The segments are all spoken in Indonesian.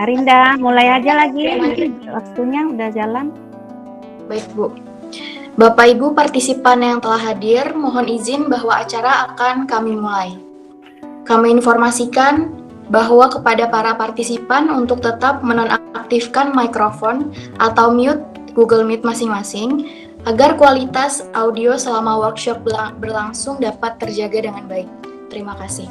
Arinda, mulai aja lagi. Waktunya udah jalan. Baik, Bu. Bapak Ibu partisipan yang telah hadir, mohon izin bahwa acara akan kami mulai. Kami informasikan bahwa kepada para partisipan untuk tetap menonaktifkan mikrofon atau mute Google Meet masing-masing agar kualitas audio selama workshop berlangsung dapat terjaga dengan baik. Terima kasih.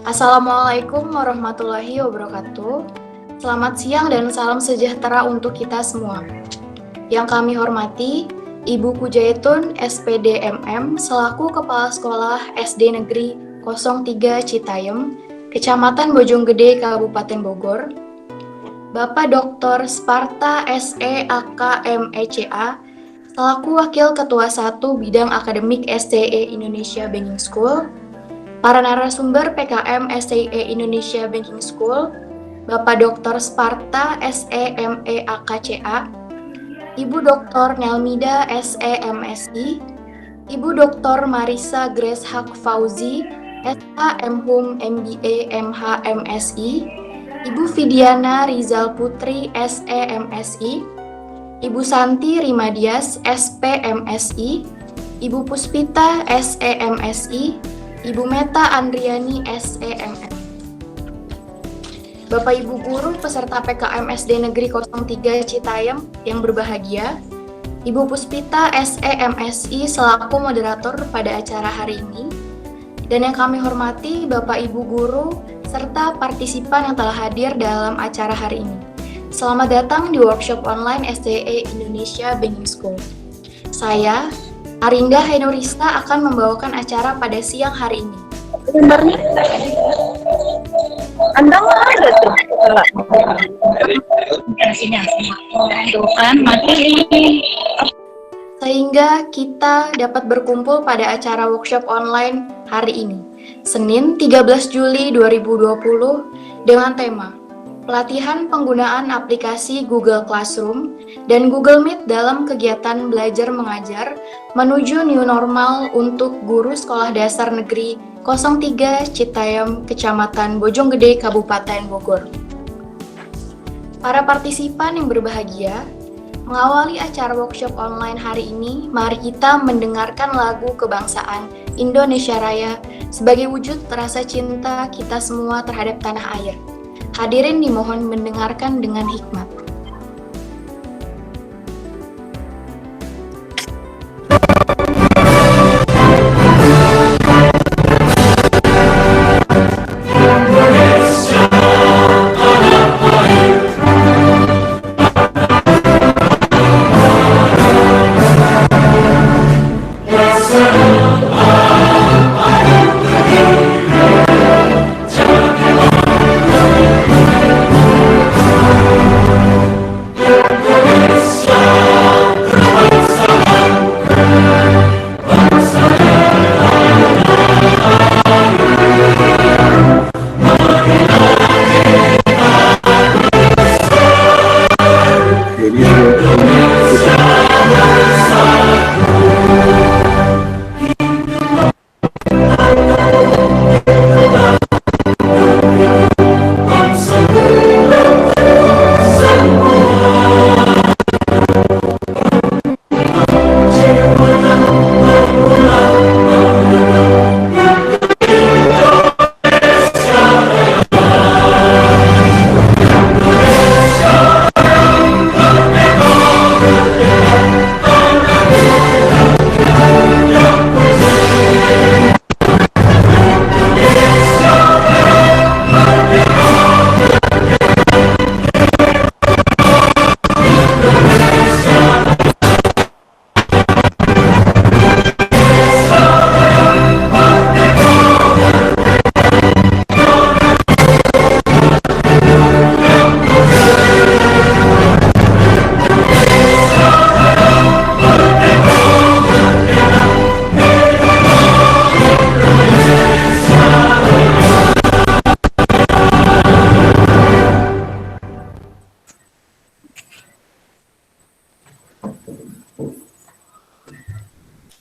Assalamualaikum warahmatullahi wabarakatuh. Selamat siang dan salam sejahtera untuk kita semua. Yang kami hormati, Ibu Pujaitun SPD MM selaku Kepala Sekolah SD Negeri 03 Citayam, Kecamatan Bojonggede, Kabupaten Bogor. Bapak Dr. Sparta SE AK MECA selaku Wakil Ketua 1 Bidang Akademik STE Indonesia Banking School. Para narasumber PKM STE Indonesia Banking School, Bapak Dr. Sparta SEME AKCA, Ibu Dr. Nelmida SEMSI, Ibu Dr. Marisa Grace Hak Fauzi SHMHUM MBA MHMSI, Ibu Vidiana Rizal Putri SEMSI, Ibu Santi Rimadias SPMSI, Ibu Puspita SEMSI, Ibu Meta Andriani SEMS. Bapak Ibu Guru peserta PKM SD Negeri 03 Citayam yang berbahagia, Ibu Puspita SEMSI selaku moderator pada acara hari ini, dan yang kami hormati Bapak Ibu Guru serta partisipan yang telah hadir dalam acara hari ini. Selamat datang di workshop online STE Indonesia Banking School. Saya, Arinda Henurista, akan membawakan acara pada siang hari ini. Gambarnya Anda ada tuh. Tuh kan, mati. Sehingga kita dapat berkumpul pada acara workshop online hari ini, Senin 13 Juli 2020, dengan tema Pelatihan Penggunaan Aplikasi Google Classroom dan Google Meet dalam Kegiatan Belajar Mengajar menuju New Normal untuk Guru Sekolah Dasar Negeri 03 Citayam, Kecamatan Bojonggede, Kabupaten Bogor. Para partisipan yang berbahagia, mengawali acara workshop online hari ini, mari kita mendengarkan lagu kebangsaan Indonesia Raya sebagai wujud rasa cinta kita semua terhadap tanah air. Hadirin dimohon mendengarkan dengan hikmat.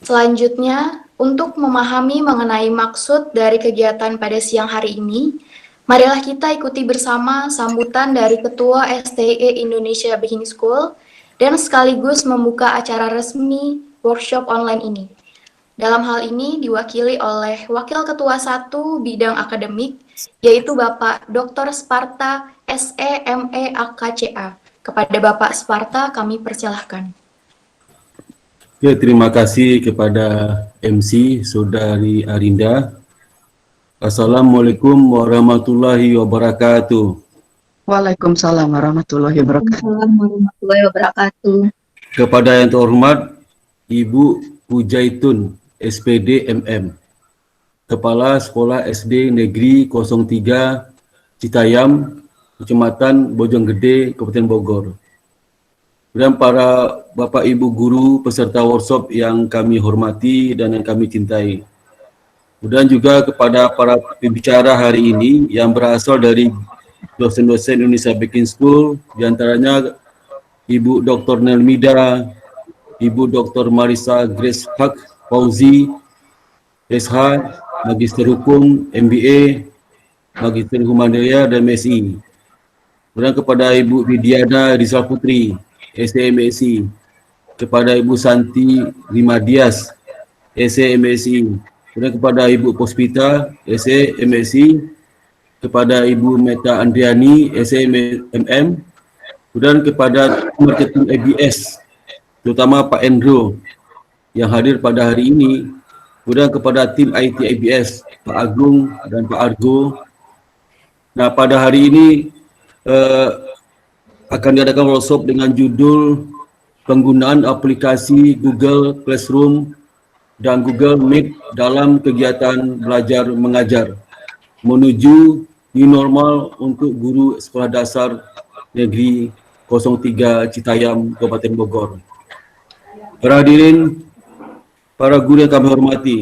Selanjutnya, untuk memahami mengenai maksud dari kegiatan pada siang hari ini, marilah kita ikuti bersama sambutan dari Ketua STIE Indonesia Baking School dan sekaligus membuka acara resmi workshop online ini. Dalam hal ini diwakili oleh Wakil Ketua 1 Bidang Akademik, yaitu Bapak Dr. Sparta SEME AKCA. Kepada Bapak Sparta kami persilahkan. Ya, terima kasih kepada MC Saudari Arinda. Assalamualaikum warahmatullahi wabarakatuh. Waalaikumsalam warahmatullahi wabarakatuh. Assalamualaikum warahmatullahi wabarakatuh. Kepada yang terhormat Ibu Pujaitun SPD MM, Kepala Sekolah SD Negeri 03 Citayam, Kecamatan Bojonggede, Kabupaten Bogor. Dan para Bapak Ibu guru peserta workshop yang kami hormati dan yang kami cintai. Dan juga kepada para pembicara hari ini yang berasal dari dosen-dosen Indonesia Baking School, diantaranya Ibu Dr. Nelmida, Ibu Dr. Marisa Grace Haq Fauzi, SH, Magister Hukum, MBA, Magister Humanidaya, dan MSI. Dan kepada Ibu Widiana Rizal Putri, SMSI, kepada Ibu Santi Rimadias, SMSI, dan kepada Ibu Puspita, SMSI, kepada Ibu Meta Andriani, SMM, dan kepada marketing ABS, terutama Pak Endro yang hadir pada hari ini, dan kepada tim IT ABS, Pak Agung dan Pak Argo. Nah, pada hari ini akan diadakan workshop dengan judul penggunaan aplikasi Google Classroom dan Google Meet dalam kegiatan belajar mengajar menuju new normal untuk guru sekolah dasar negeri 03 Citayam, Kabupaten Bogor. Para hadirin, para guru yang kami hormati,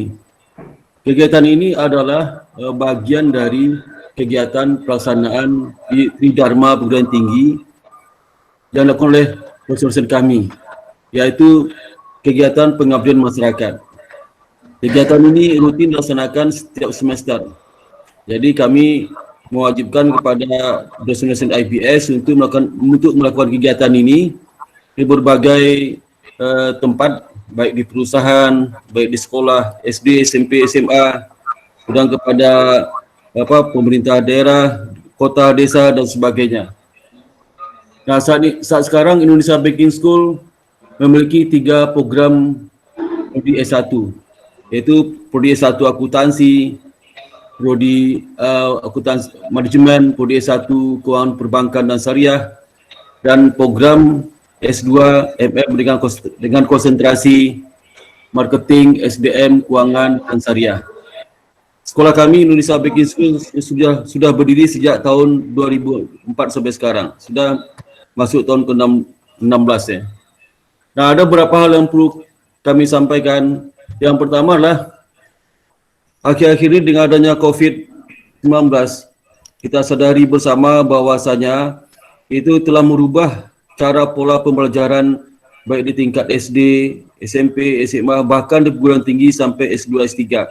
kegiatan ini adalah bagian dari kegiatan pelaksanaan di Tridharma Perguruan Tinggi yang dilakukan oleh dosen kami, yaitu kegiatan pengabdian masyarakat. Kegiatan ini rutin dilaksanakan setiap semester. Jadi kami mewajibkan kepada dosen-dosen IBS untuk melakukan kegiatan ini di berbagai tempat, baik di perusahaan, baik di sekolah SD, SMP, SMA, dan kepada pemerintah daerah, kota, desa, dan sebagainya. Nah, saat sekarang Indonesia Baking School memiliki 3 program Prodi S1, yaitu Prodi S1 Akuntansi, Prodi Akuntansi Manajemen, Prodi S1 Keuangan Perbankan dan Syariah, dan program S2 MM dengan konsentrasi Marketing, SDM, Keuangan, dan Syariah. Sekolah kami Indonesia Baking School sudah berdiri sejak tahun 2004 sampai sekarang. Sudah masuk tahun ke-16 ya. Nah, ada beberapa hal yang perlu kami sampaikan. Yang pertama adalah akhir-akhir ini dengan adanya COVID-19, kita sadari bersama bahwasanya itu telah merubah cara pola pembelajaran baik di tingkat SD, SMP, SMA, bahkan di perguruan tinggi sampai S2, S3.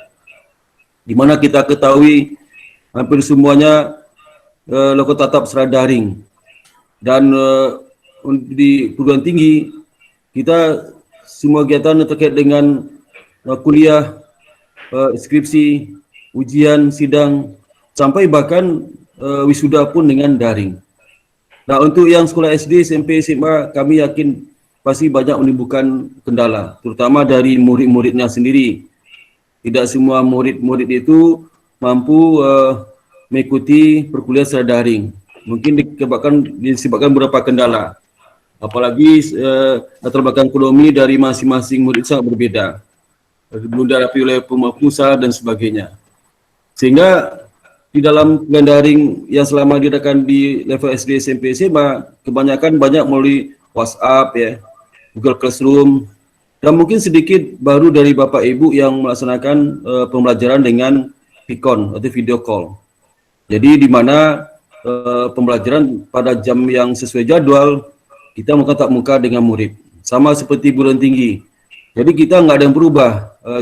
Di mana kita ketahui hampir semuanya lakukan tatap secara daring. Dan di perguruan tinggi kita semua kegiatan terkait dengan kuliah, skripsi, ujian, sidang, sampai bahkan wisuda pun dengan daring. Nah, untuk yang sekolah SD, SMP, SMA, kami yakin pasti banyak menimbulkan kendala, terutama dari murid-muridnya sendiri. Tidak semua murid-murid itu mampu mengikuti perkuliahan secara daring. Mungkin disebabkan beberapa kendala. Apalagi latar belakang ekonomi dari masing-masing murid sangat berbeda. Belum dihadapi oleh pengusaha dan sebagainya. Sehingga di dalam kuliah daring yang selama diadakan di level SD, SMP, SMA, kebanyakan banyak melalui WhatsApp, ya, Google Classroom, dan mungkin sedikit baru dari Bapak Ibu yang melaksanakan pembelajaran dengan VCon atau video call. Jadi di mana pembelajaran pada jam yang sesuai jadwal, kita melakukan tatap muka dengan murid. Sama seperti perguruan tinggi. Jadi kita nggak ada yang berubah.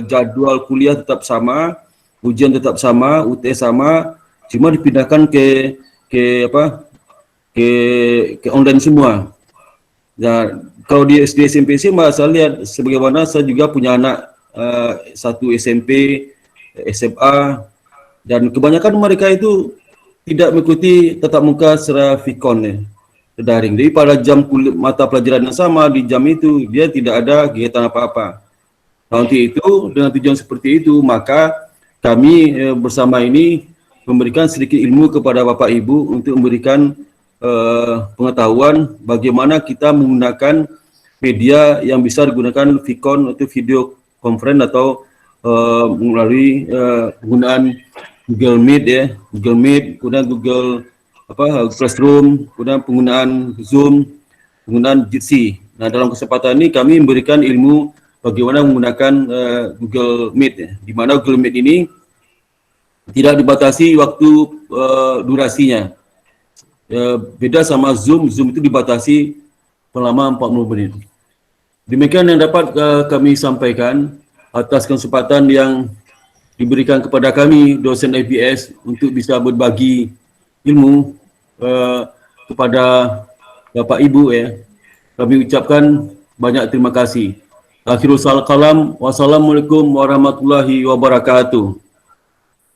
Jadwal kuliah tetap sama, ujian tetap sama, UTS sama, cuma dipindahkan ke apa? Ke online semua. Nah, kalau di SD SMP SMA saya lihat sebagaimana saya juga punya anak satu SMP, SMA, dan kebanyakan mereka itu tidak mengikuti tatap muka secara vikon ya, daring. Jadi pada jam mata pelajaran yang sama di jam itu dia tidak ada kegiatan apa-apa. Nah, untuk itu dengan tujuan seperti itu maka kami bersama ini memberikan sedikit ilmu kepada Bapak Ibu untuk memberikan pengetahuan bagaimana kita menggunakan media yang bisa digunakan Vicon atau video conference atau melalui penggunaan Google Meet ya, Google Meet, kemudian Google Classroom, kemudian penggunaan Zoom, penggunaan Jitsi. Nah, dalam kesempatan ini kami memberikan ilmu bagaimana menggunakan Google Meet ya, di mana Google Meet ini tidak dibatasi waktu durasinya. Beda sama Zoom, Zoom itu dibatasi selama 40 menit. Demikian yang dapat kami sampaikan atas kesempatan yang diberikan kepada kami dosen IPS untuk bisa berbagi ilmu kepada Bapak Ibu ya. Kami ucapkan banyak terima kasih. Akhirul kalam, wassalamualaikum warahmatullahi wabarakatuh.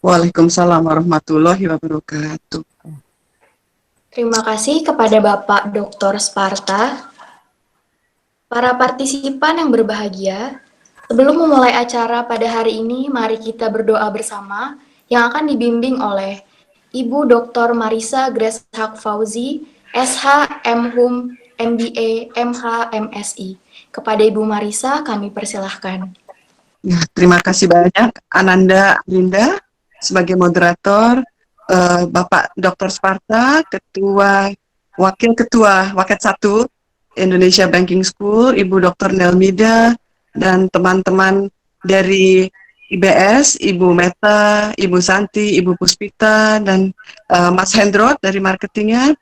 Waalaikumsalam warahmatullahi wabarakatuh. Terima kasih kepada Bapak Dr. Sparta. Para partisipan yang berbahagia, sebelum memulai acara pada hari ini, mari kita berdoa bersama yang akan dibimbing oleh Ibu Dr. Marisa Grace Haq Fauzi, SH, MHum, MBA, MH, MSI. Kepada Ibu Marisa, kami persilahkan. Ya, terima kasih banyak Ananda Linda sebagai moderator, Bapak Dr. Sparta, Wakil Ketua Waket 1 Indonesia Banking School, Ibu Dr. Nelmida, dan teman-teman dari IBS, Ibu Meta, Ibu Santi, Ibu Puspita, dan Mas Hendro dari marketingnya.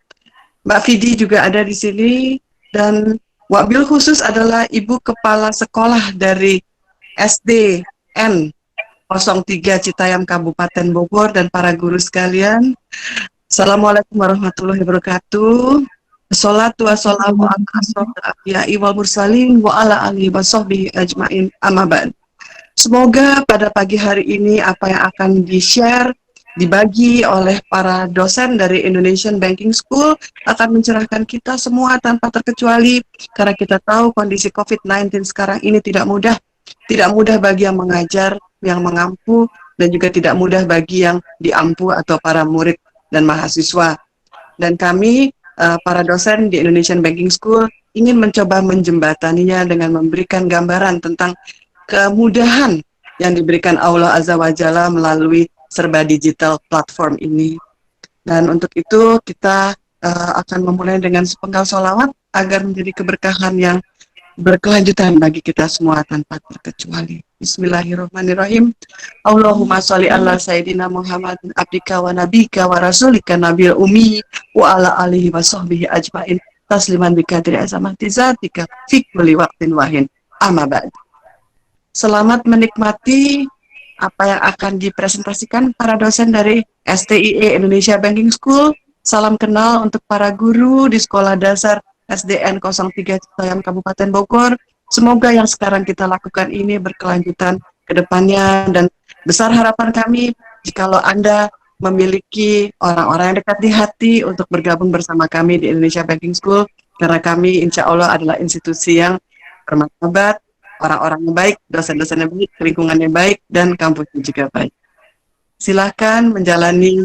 Mbak Vidi juga ada di sini, dan wabil khusus adalah Ibu Kepala Sekolah dari SDN 03 Citayam Kabupaten Bogor dan para guru sekalian. Assalamualaikum warahmatullahi wabarakatuh. Assalatu wassalamu ala asyrofil anbiya'i wal mursalin wa ala alihi wa sahbihi ajmain, amma ba'd. Semoga pada pagi hari ini apa yang akan di-share, dibagi oleh para dosen dari Indonesian Banking School akan mencerahkan kita semua tanpa terkecuali, karena kita tahu kondisi COVID-19 sekarang ini tidak mudah bagi yang mengajar, yang mengampu, dan juga tidak mudah bagi yang diampu atau para murid dan mahasiswa. Dan kami, para dosen di Indonesian Banking School, ingin mencoba menjembataninya dengan memberikan gambaran tentang kemudahan yang diberikan Allah Azza wa Jalla melalui serba digital platform ini. Dan untuk itu kita akan memulai dengan sepenggal sholawat agar menjadi keberkahan yang berkelanjutan bagi kita semua tanpa terkecuali. Bismillahirrahmanirrahim. Allahumma sholli ala sayyidina Muhammad abdika wa nabika wa rasulika nabil ummi wa ala alihi wa sahbihi ajmain tasliman bikadri azamati zatika fi kulli waqtin wahin, amma ba'd. Selamat menikmati apa yang akan dipresentasikan para dosen dari STIE Indonesia Banking School. Salam kenal untuk para guru di Sekolah Dasar SDN 03 Citayam Kabupaten Bogor. Semoga yang sekarang kita lakukan ini berkelanjutan ke depannya, dan besar harapan kami jikalau Anda memiliki orang-orang yang dekat di hati untuk bergabung bersama kami di Indonesia Banking School, karena kami insya Allah adalah institusi yang bermartabat, orang-orang yang baik, dosen-dosen yang baik, lingkungan yang baik, dan kampusnya juga baik. Silahkan menjalani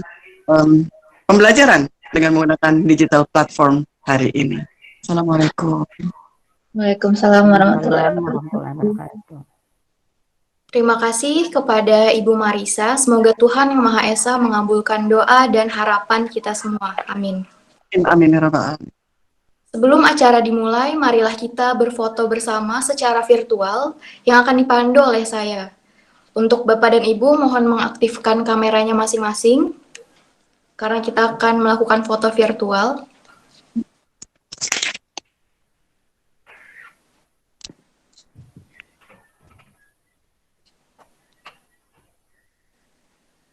pembelajaran dengan menggunakan digital platform hari ini. Assalamualaikum. Waalaikumsalam warahmatullahi Warahmatullahi wabarakatuh. Terima kasih kepada Ibu Marisa. Semoga Tuhan Yang Maha Esa mengabulkan doa dan harapan kita semua. Amin. Amin ya rabbal alamin. Sebelum acara dimulai, marilah kita berfoto bersama secara virtual yang akan dipandu oleh saya. Untuk Bapak dan Ibu, mohon mengaktifkan kameranya masing-masing, karena kita akan melakukan foto virtual.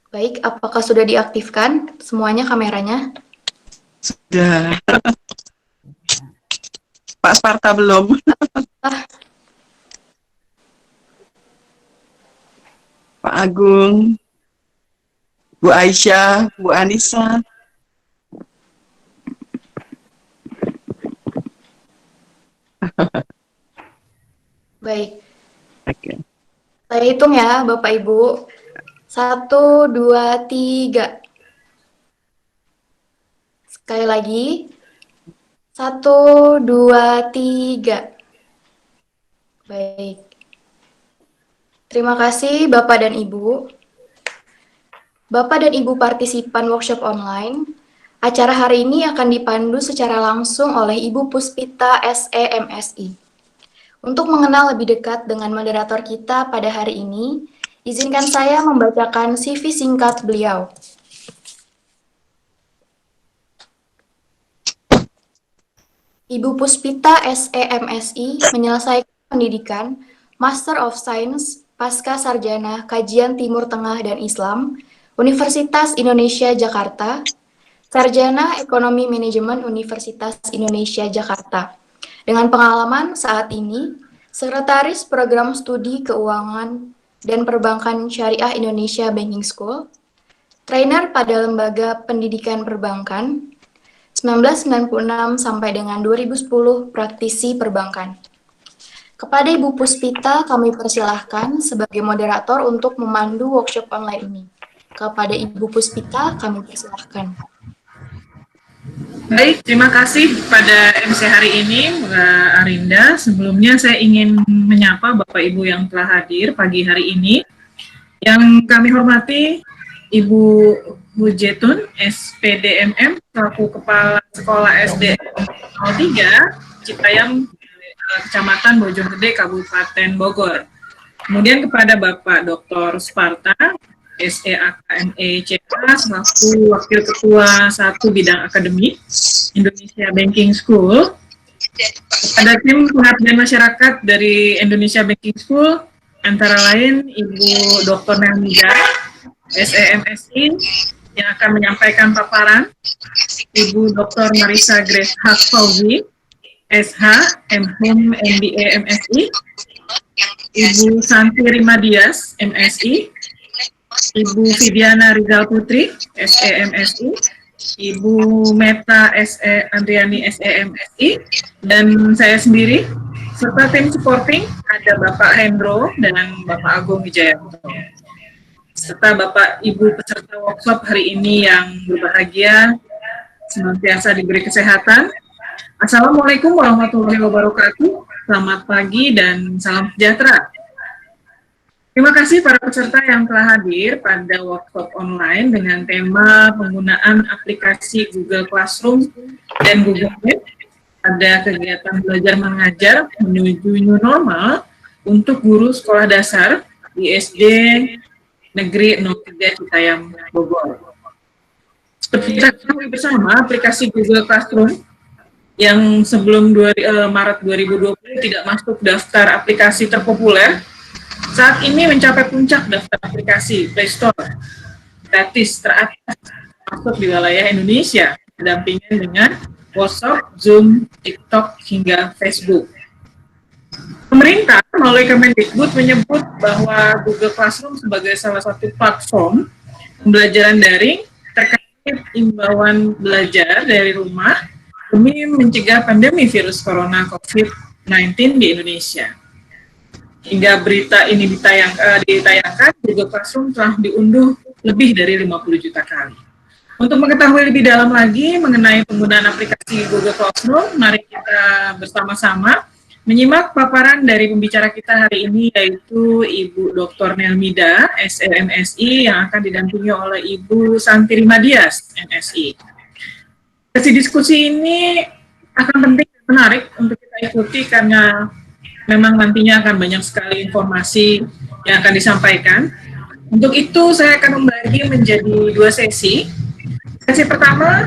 Baik, apakah sudah diaktifkan semuanya kameranya? Sudah. Pak Sparta belum. Pak Agung, Bu Aisyah, Bu Anissa. Baik, Oke. saya hitung ya Bapak Ibu. 1, 2, 3. Sekali lagi. 1, 2, 3. Baik. Terima kasih Bapak dan Ibu. Bapak dan Ibu partisipan workshop online, acara hari ini akan dipandu secara langsung oleh Ibu Puspita SEMSI. Untuk mengenal lebih dekat dengan moderator kita pada hari ini, izinkan saya membacakan CV singkat beliau. Ibu Puspita SEMSI menyelesaikan pendidikan Master of Science Pasca Sarjana Kajian Timur Tengah dan Islam, Universitas Indonesia Jakarta, Sarjana Ekonomi Manajemen Universitas Indonesia Jakarta. Dengan pengalaman saat ini, Sekretaris Program Studi Keuangan dan Perbankan Syariah Indonesia Banking School, trainer pada Lembaga Pendidikan Perbankan, 1996 sampai dengan 2010 praktisi perbankan. Kepada Ibu Puspita, kami persilahkan sebagai moderator untuk memandu workshop online ini. Kepada Ibu Puspita, kami persilahkan. Baik, terima kasih pada MC hari ini, Mbak Arinda. Sebelumnya saya ingin menyapa Bapak Ibu yang telah hadir pagi hari ini. Yang kami hormati Ibu Hujetun, SPDMM, selaku Kepala Sekolah SDN 03, Citayam, Kecamatan Bojonggede, Kabupaten Bogor. Kemudian kepada Bapak Dr. Sparta, SEAKMECA, selaku Wakil Ketua 1 Bidang Akademik Indonesia Banking School. Ada tim pengabdian masyarakat dari Indonesia Banking School, antara lain Ibu Dr. Nelmida, SEMSI, yang akan menyampaikan paparan, Ibu Dr. Marisa Grace Hafauzi, SH, MHum, MBA, MSI, Ibu Santi Rimadias, MSI, Ibu Viviana Rizal Putri, SEMSI, Ibu Meta SE Andriani SEMSI, dan saya sendiri, serta tim supporting ada Bapak Hendro dan Bapak Agung Wijayanto, serta Bapak Ibu peserta workshop hari ini yang berbahagia, senantiasa diberi kesehatan. Assalamualaikum warahmatullahi wabarakatuh, selamat pagi dan salam sejahtera. Terima kasih para peserta yang telah hadir pada workshop online dengan tema penggunaan aplikasi Google Classroom dan Google Meet pada kegiatan belajar mengajar menuju new normal untuk guru sekolah dasar di SD Negeri 03 Citayam, Bogor. Seperti kita ketahui bersama, aplikasi Google Classroom yang sebelum Maret 2020 tidak masuk daftar aplikasi terpopuler, saat ini mencapai puncak daftar aplikasi Play Store gratis teratas masuk di wilayah Indonesia, berdampingan dengan WhatsApp, Zoom, TikTok, hingga Facebook. Pemerintah melalui Kemendikbud menyebut bahwa Google Classroom sebagai salah satu platform pembelajaran daring terkait imbauan belajar dari rumah demi mencegah pandemi virus corona COVID-19 di Indonesia. Hingga berita ini ditayangkan, Google Classroom telah diunduh lebih dari 50 juta kali. Untuk mengetahui lebih dalam lagi mengenai penggunaan aplikasi Google Classroom, mari kita bersama-sama menyimak paparan dari pembicara kita hari ini, yaitu Ibu Dr. Nelmida, SEMSI, yang akan didampingi oleh Ibu Santi Rimadias, MSI. Sesi diskusi ini akan penting dan menarik untuk kita ikuti karena memang nantinya akan banyak sekali informasi yang akan disampaikan. Untuk itu saya akan membagi menjadi 2 sesi. Sesi pertama,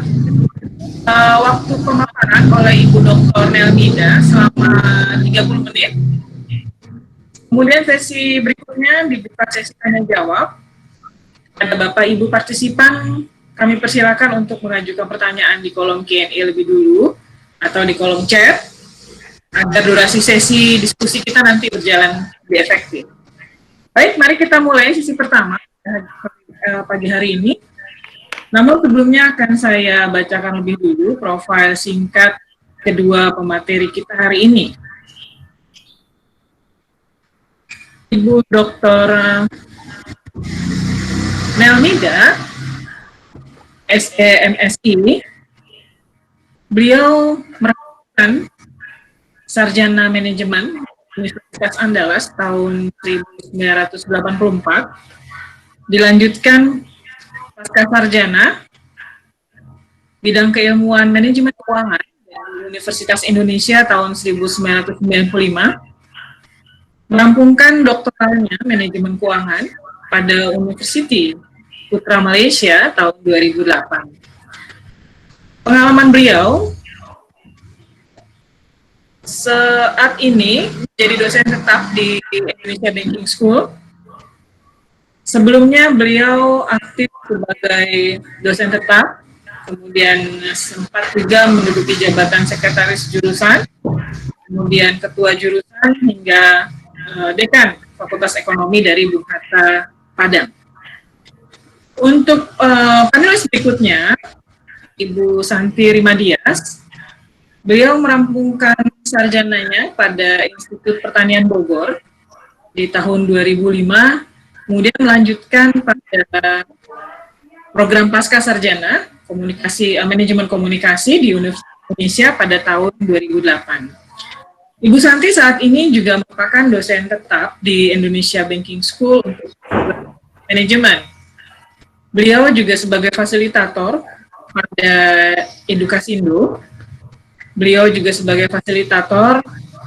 waktu pemaparan oleh Ibu Dr. Nelmida selama 30 menit. Kemudian sesi berikutnya dibuka sesi tanya jawab Pada Bapak Ibu partisipan, kami persilakan untuk mengajukan pertanyaan di kolom Q&A lebih dulu atau di kolom chat agar durasi sesi diskusi kita nanti berjalan lebih efektif. Baik, mari kita mulai sesi pertama pagi hari ini. Namun sebelumnya akan saya bacakan lebih dulu profil singkat kedua pemateri kita hari ini. Ibu Dr. Melnida, SE/MSI, beliau meraih sarjana manajemen Universitas Andalas tahun 1984, dilanjutkan pasca sarjana bidang keilmuan manajemen keuangan dari Universitas Indonesia tahun 1995, merampungkan doktoralnya manajemen keuangan pada University Putra Malaysia tahun 2008. Pengalaman beliau saat ini menjadi dosen tetap di Indonesia Banking School. Sebelumnya beliau aktif sebagai dosen tetap, kemudian sempat juga menduduki jabatan sekretaris jurusan, kemudian ketua jurusan hingga dekan Fakultas Ekonomi dari Bung Hatta, Padang. Untuk panelis berikutnya, Ibu Santi Rimadias, beliau merampungkan sarjananya pada Institut Pertanian Bogor di tahun 2005, kemudian melanjutkan pada program pasca sarjana manajemen komunikasi di Universitas Indonesia pada tahun 2008. Ibu Santi saat ini juga merupakan dosen tetap di Indonesia Banking School untuk manajemen. Beliau juga sebagai fasilitator pada Edukasindo. Beliau juga sebagai fasilitator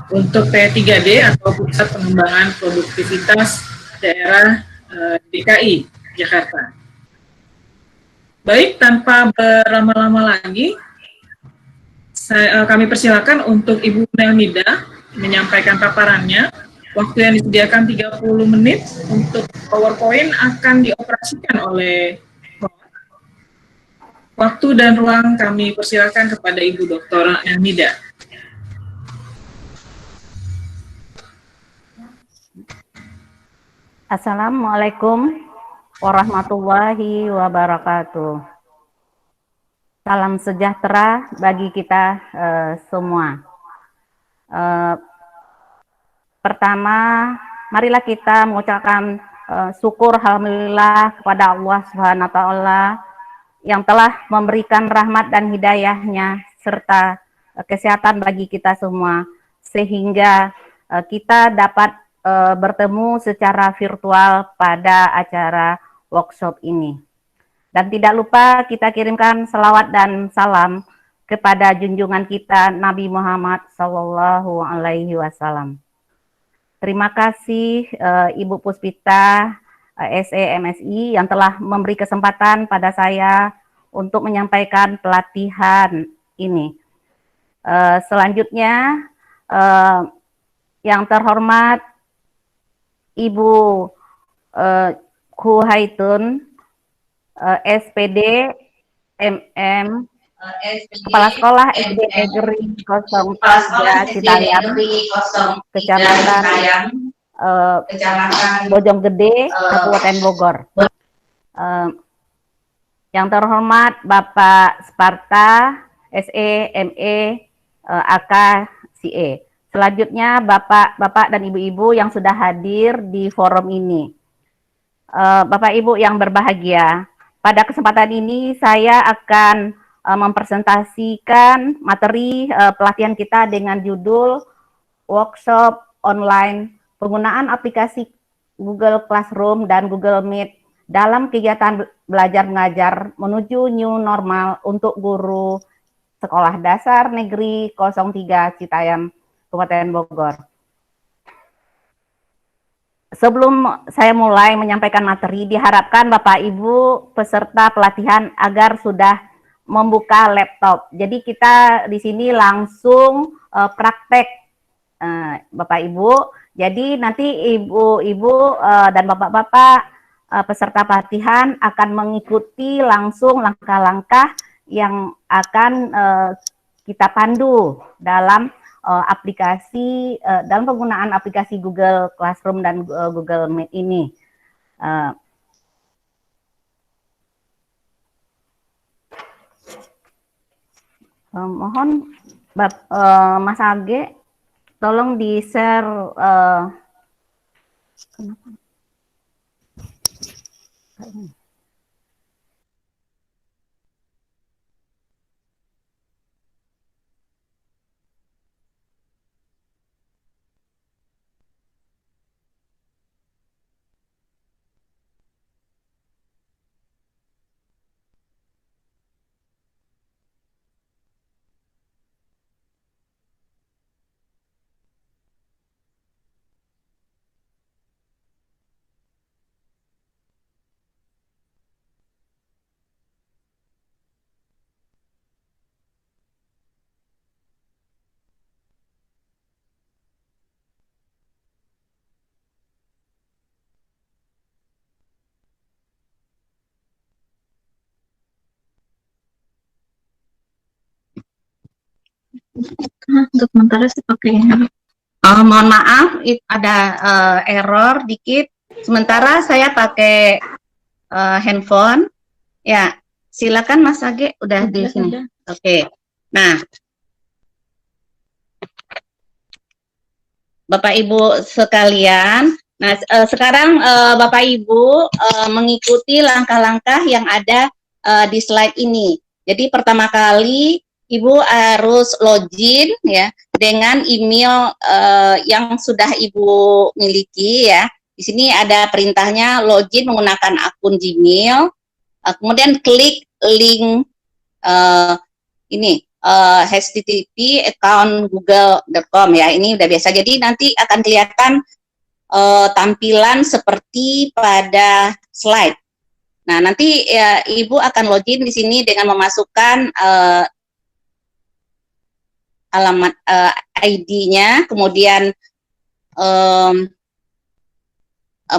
untuk P3D atau Pusat Pengembangan Produktivitas Daerah DKI Jakarta. Baik, tanpa berlama-lama lagi, kami persilakan untuk Ibu Melnida menyampaikan paparannya. Waktu yang disediakan 30 menit, untuk PowerPoint akan dioperasikan oleh waktu dan ruang kami persilakan kepada Ibu Dr. Melnida. Assalamualaikum warahmatullahi wabarakatuh. Salam sejahtera bagi kita semua. Pertama, marilah kita mengucapkan syukur alhamdulillah kepada Allah Subhanahu wa taala yang telah memberikan rahmat dan hidayahnya serta kesehatan bagi kita semua, sehingga kita dapat bertemu secara virtual pada acara workshop ini. Dan tidak lupa kita kirimkan selawat dan salam kepada junjungan kita Nabi Muhammad SAW. Terima kasih Ibu Puspita SE/MSI yang telah memberi kesempatan pada saya untuk menyampaikan pelatihan ini. Selanjutnya, yang terhormat Ibu Khuhaitun SPD MM Kepala Sekolah SD Negeri 03 Citayam, Kecamatan Bojonggede, Kabupaten Bogor. Yang terhormat Bapak Sparta SE ME AK CE. Selanjutnya Bapak dan Ibu-ibu yang sudah hadir di forum ini. Bapak Ibu yang berbahagia, pada kesempatan ini saya akan mempresentasikan materi pelatihan kita dengan judul Workshop Online Penggunaan Aplikasi Google Classroom dan Google Meet dalam kegiatan belajar mengajar menuju new normal untuk guru Sekolah Dasar Negeri 03 Citayam, Kabupaten Bogor. Sebelum saya mulai menyampaikan materi, diharapkan Bapak Ibu peserta pelatihan agar sudah membuka laptop. Jadi kita di sini langsung praktek, Bapak Ibu. Jadi nanti ibu-ibu dan bapak-bapak peserta pelatihan akan mengikuti langsung langkah-langkah yang akan kita pandu dalam dalam penggunaan aplikasi Google Classroom dan Google Meet ini. Mohon Mas Age, tolong di-share. Untuk sementara sih pakai ini. Mohon maaf, ada error dikit. Sementara saya pakai handphone. Ya, silakan Mas Age, udah di sini. Oke. Nah, Bapak Ibu sekalian, nah sekarang Bapak Ibu mengikuti langkah-langkah yang ada di slide ini. Jadi pertama kali Ibu harus login ya dengan email yang sudah Ibu miliki ya. Di sini ada perintahnya login menggunakan akun Gmail. Kemudian klik link ini http account google.com ya. Ini udah biasa. Jadi nanti akan kelihatan tampilan seperti pada slide. Nah, nanti ya, Ibu akan login di sini dengan memasukkan alamat ID-nya, kemudian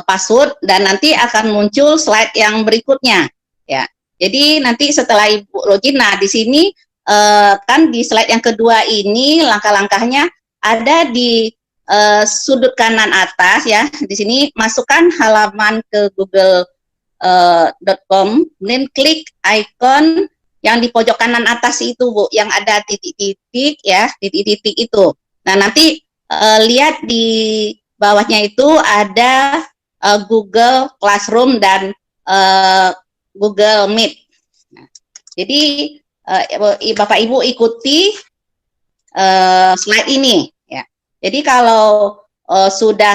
password, dan nanti akan muncul slide yang berikutnya ya. Jadi nanti setelah Ibu login, nah di sini kan di slide yang kedua ini langkah-langkahnya ada di sudut kanan atas ya. Di sini masukkan halaman ke google.com, kemudian klik icon yang di pojok kanan atas itu Bu, yang ada titik-titik ya, titik-titik itu. Nah nanti lihat di bawahnya itu ada Google Classroom dan Google Meet. Nah, jadi Bapak Ibu ikuti slide ini ya. Jadi kalau sudah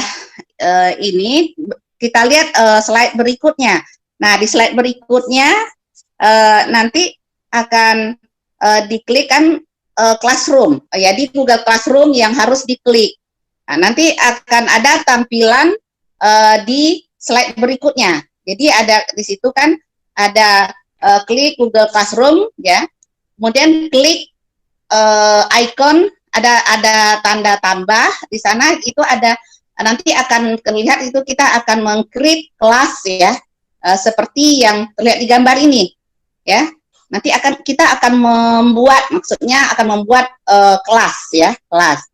ini, kita lihat slide berikutnya. Nah di slide berikutnya nanti akan diklik kan Classroom ya, di Google Classroom yang harus diklik. Nah, nanti akan ada tampilan di slide berikutnya. Jadi ada di situ kan ada klik Google Classroom ya, kemudian klik icon, ada tanda tambah di sana, itu ada, nanti akan terlihat itu kita akan meng-create kelas ya, seperti yang terlihat di gambar ini ya. Nanti kita akan membuat, maksudnya akan membuat kelas ya, kelas.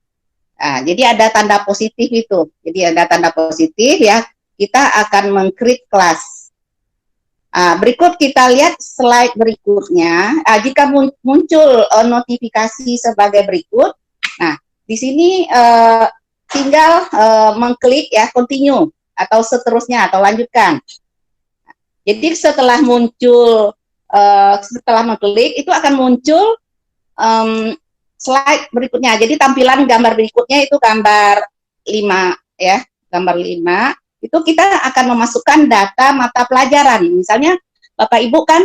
Nah, jadi ada tanda positif itu. Jadi ada tanda positif ya, kita akan meng-create kelas. Berikut kita lihat slide berikutnya. Jika muncul notifikasi sebagai berikut, nah di sini tinggal mengklik ya, continue atau seterusnya atau lanjutkan. Jadi setelah muncul setelah mengklik itu akan muncul slide berikutnya. Jadi tampilan gambar berikutnya itu gambar 5 ya, gambar 5 itu kita akan memasukkan data mata pelajaran. Misalnya Bapak Ibu kan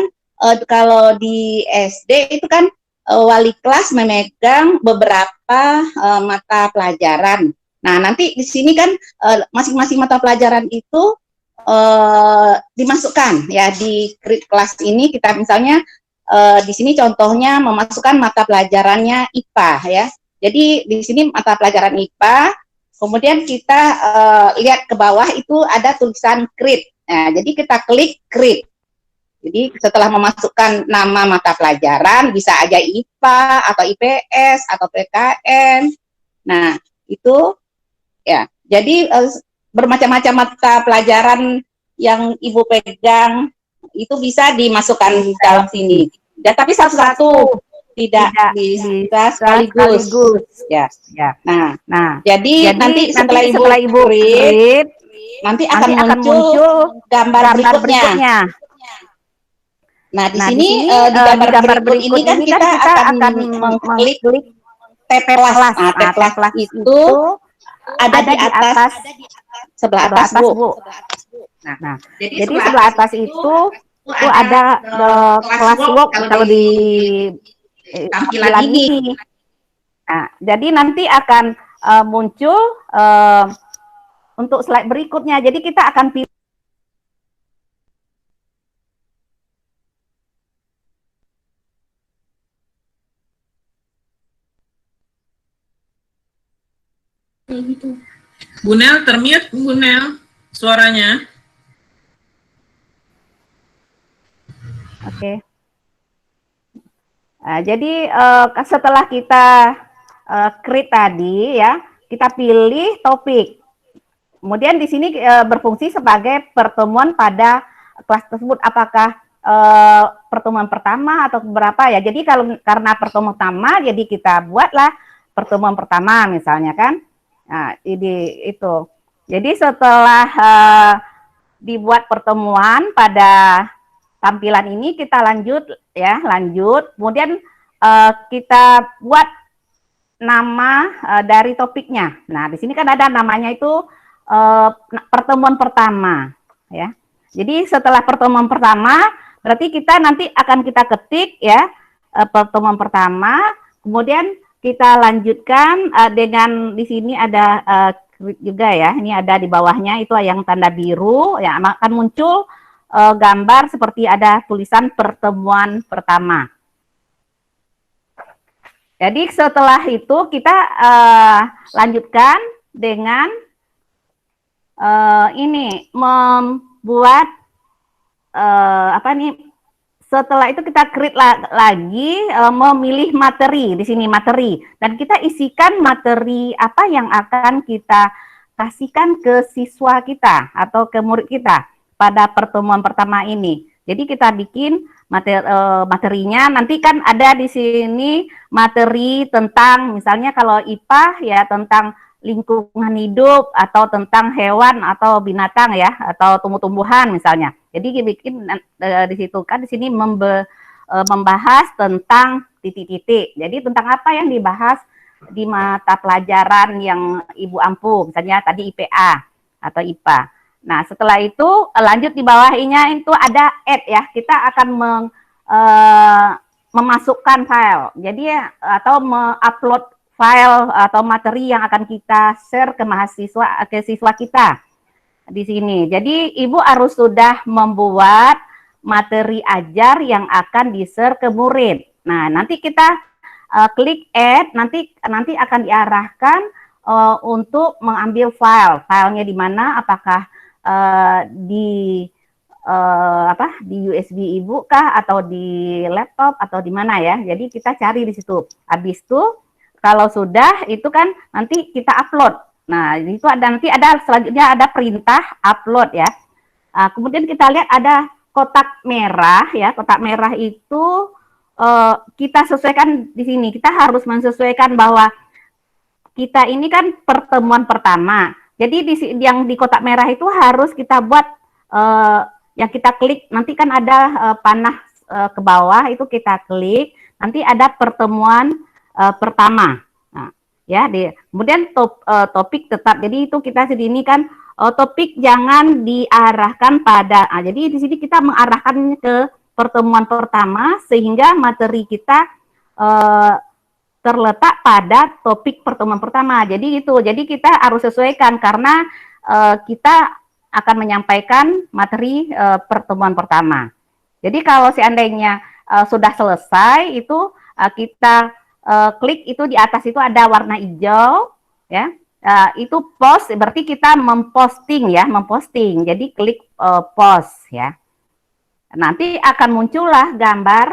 kalau di SD itu kan wali kelas memegang beberapa mata pelajaran. Nah nanti di sini kan masing-masing mata pelajaran itu dimasukkan ya di create kelas ini. Kita misalnya di sini contohnya memasukkan mata pelajarannya IPA ya. Jadi di sini mata pelajaran IPA, kemudian kita lihat ke bawah itu ada tulisan create Nah, jadi kita klik create. Jadi setelah memasukkan nama mata pelajaran, bisa aja IPA atau IPS atau PKN. Nah, itu ya. Jadi bermacam-macam mata pelajaran yang Ibu pegang itu bisa dimasukkan dalam sini. Ya, tapi satu-satu, tidak bisa sekaligus. Ya. Nah, jadi nanti setelah Ibu create, nanti akan muncul gambar berikutnya. Nah, di sini di gambar berikut ini kan kita akan mengklik tab plus. Nah, tab plus itu ada di atas sebelah atas, Bu. Nah, jadi sebelah atas itu ada classwork kalau di tampilan ini. Nah, jadi nanti akan muncul untuk slide berikutnya. Jadi kita akan pilih Bu Nel, termute Bu Nel suaranya. Oke. Nah, jadi setelah kita create tadi ya, kita pilih topik. Kemudian di sini berfungsi sebagai pertemuan pada kelas tersebut. Apakah pertemuan pertama atau berapa ya? Jadi karena pertemuan pertama, jadi kita buatlah pertemuan pertama misalnya kan. Nah, itu. Jadi setelah dibuat pertemuan pada tampilan ini, kita lanjut. Kemudian kita buat nama dari topiknya. Nah, di sini kan ada namanya itu pertemuan pertama, ya. Jadi setelah pertemuan pertama, berarti kita nanti akan kita ketik ya pertemuan pertama, kemudian kita lanjutkan dengan di sini ada juga ya, ini ada di bawahnya itu yang tanda biru, ya akan muncul gambar seperti ada tulisan pertemuan pertama. Jadi setelah itu kita lanjutkan dengan ini membuat setelah itu kita create lagi memilih materi di sini materi dan kita isikan materi apa yang akan kita kasihkan ke siswa kita atau ke murid kita pada pertemuan pertama ini. Jadi kita bikin materinya, nanti kan ada di sini materi tentang misalnya kalau IPA ya tentang lingkungan hidup atau tentang hewan atau binatang ya atau tumbuh-tumbuhan misalnya. Jadi bikin di situ kan di sini membahas tentang titik-titik. Jadi tentang apa yang dibahas di mata pelajaran yang Ibu ampu, misalnya tadi IPA atau IPA. Nah, setelah itu lanjut di bawahnya itu ada add ya. Kita akan memasukkan file. Jadi atau mengupload file atau materi yang akan kita share ke mahasiswa, ke siswa kita di sini. Jadi Ibu harus sudah membuat materi ajar yang akan di-share ke murid. Nah, nanti kita klik add, nanti akan diarahkan untuk mengambil filenya di mana, apakah di USB Ibu kah atau di laptop atau di mana ya. Jadi kita cari di situ. Habis itu kalau sudah itu kan nanti kita upload. Nah, itu nanti ada selanjutnya ada perintah upload ya. Kemudian kita lihat ada kotak merah ya. Kotak merah itu kita sesuaikan di sini. Kita harus menyesuaikan bahwa kita ini kan pertemuan pertama. Jadi yang di kotak merah itu harus kita buat yang kita klik. Nanti kan ada panah ke bawah itu kita klik. Nanti ada pertemuan pertama. Nah, ya, kemudian topik tetap. Jadi itu kita sini kan topik jangan diarahkan pada. Jadi di sini kita mengarahkan ke pertemuan pertama sehingga materi kita terletak pada topik pertemuan pertama. Jadi itu. Jadi kita harus sesuaikan karena kita akan menyampaikan materi pertemuan pertama. Jadi kalau seandainya sudah selesai itu kita klik itu di atas itu ada warna hijau ya. Itu post berarti kita memposting ya, memposting. Jadi klik post ya. Nanti akan muncullah gambar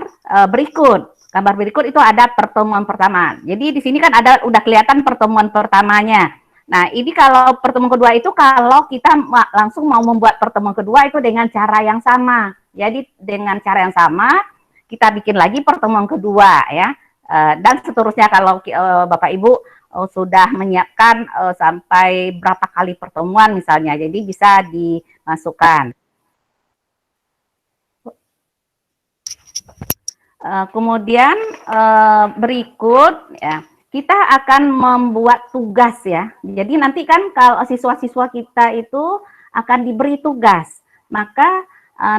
berikut. Gambar berikut itu ada pertemuan pertama. Jadi di sini kan ada udah kelihatan pertemuan pertamanya. Nah, ini kalau pertemuan kedua itu kalau kita langsung mau membuat pertemuan kedua itu dengan cara yang sama. Jadi dengan cara yang sama kita bikin lagi pertemuan kedua ya. Dan seterusnya kalau Bapak Ibu sudah menyiapkan sampai berapa kali pertemuan misalnya. Jadi bisa dimasukkan. Kemudian berikut ya, kita akan membuat tugas ya. Jadi nanti kan kalau siswa-siswa kita itu akan diberi tugas, maka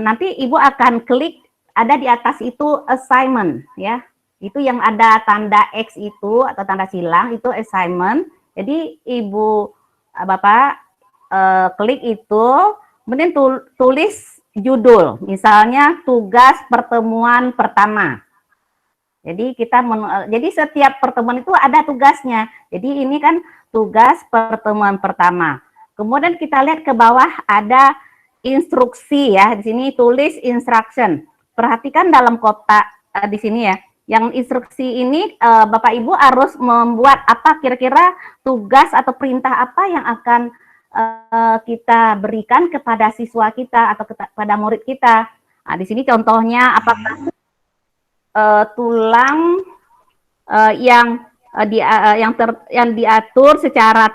nanti Ibu akan klik ada di atas itu assignment ya. Itu yang ada tanda X itu atau tanda silang itu assignment. Jadi Ibu Bapak klik itu, kemudian tulis judul, misalnya tugas pertemuan pertama. Jadi jadi setiap pertemuan itu ada tugasnya. Jadi ini kan tugas pertemuan pertama. Kemudian kita lihat ke bawah ada instruksi ya. Di sini tulis instruction. Perhatikan dalam kotak di sini ya. Yang instruksi ini Bapak Ibu harus membuat apa kira-kira tugas atau perintah apa yang akan kita berikan kepada siswa kita atau kepada murid kita. Nah, di sini contohnya apakah tulang yang diatur secara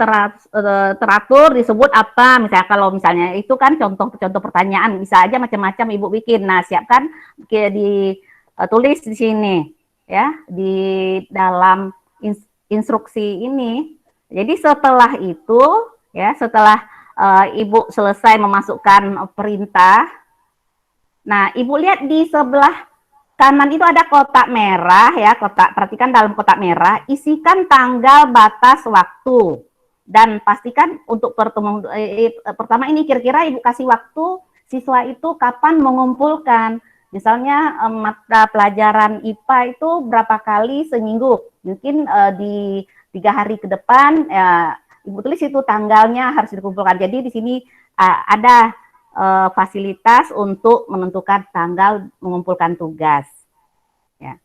teratur disebut apa? Misalnya kalau misalnya itu kan contoh pertanyaan, bisa aja macam-macam Ibu bikin. Nah, siapkan tulis di sini ya di dalam instruksi ini. Jadi setelah itu ya, setelah Ibu selesai memasukkan perintah, nah Ibu lihat di sebelah kanan itu ada kotak merah ya, perhatikan dalam kotak merah, isikan tanggal batas waktu dan pastikan untuk pertemuan pertama ini kira-kira Ibu kasih waktu siswa itu kapan mengumpulkan. Misalnya mata pelajaran IPA itu berapa kali seminggu, mungkin di 3 hari ke depan Ibu tulis itu tanggalnya harus dikumpulkan. Jadi di sini ada fasilitas untuk menentukan tanggal mengumpulkan tugas. Ya.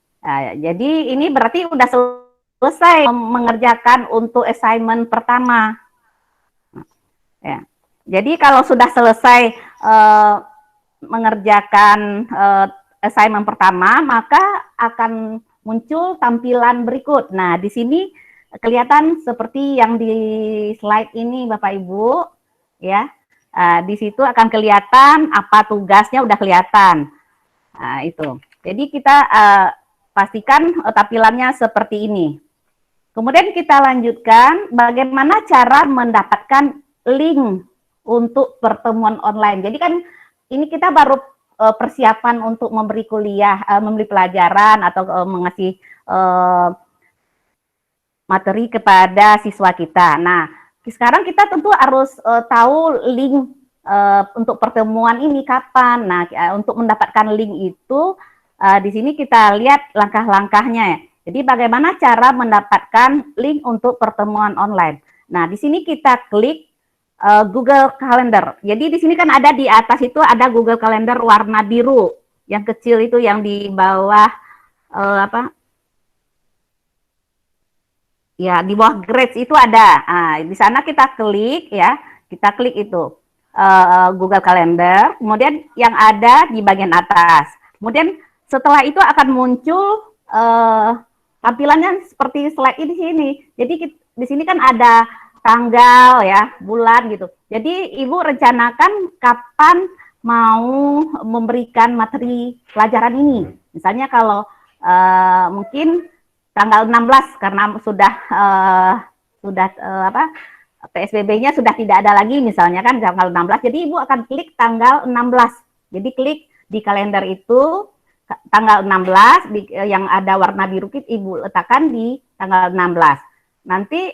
Jadi ini berarti udah selesai mengerjakan untuk assignment pertama. Ya. Jadi kalau sudah selesai mengerjakan assignment pertama, maka akan muncul tampilan berikut. Nah, di sini kelihatan seperti yang di slide ini Bapak Ibu ya. Di situ akan kelihatan apa tugasnya udah kelihatan. Nah, itu. Jadi kita pastikan tampilannya seperti ini. Kemudian kita lanjutkan bagaimana cara mendapatkan link untuk pertemuan online. Jadi kan ini kita baru persiapan untuk memberi kuliah, memberi pelajaran atau mengasih materi kepada siswa kita. Nah, sekarang kita tentu harus tahu link untuk pertemuan ini kapan. Nah, untuk mendapatkan link itu di sini kita lihat langkah-langkahnya ya. Jadi bagaimana cara mendapatkan link untuk pertemuan online. Nah, di sini kita klik Google Calendar. Jadi di sini kan ada di atas itu ada Google Calendar warna biru. Yang kecil itu yang di bawah ya, di bawah grades itu ada. Nah, di sana kita klik ya, kita klik itu Google Calendar, kemudian yang ada di bagian atas. Kemudian setelah itu akan muncul tampilannya seperti slide ini sini. Jadi di sini kan ada tanggal ya, bulan gitu. Jadi Ibu rencanakan kapan mau memberikan materi pelajaran ini. Misalnya kalau mungkin tanggal 16 karena sudah PSBB-nya sudah tidak ada lagi misalnya kan tanggal 16. Jadi Ibu akan klik tanggal 16. Jadi klik di kalender itu tanggal 16 yang ada warna biru Ibu letakkan di tanggal 16. Nanti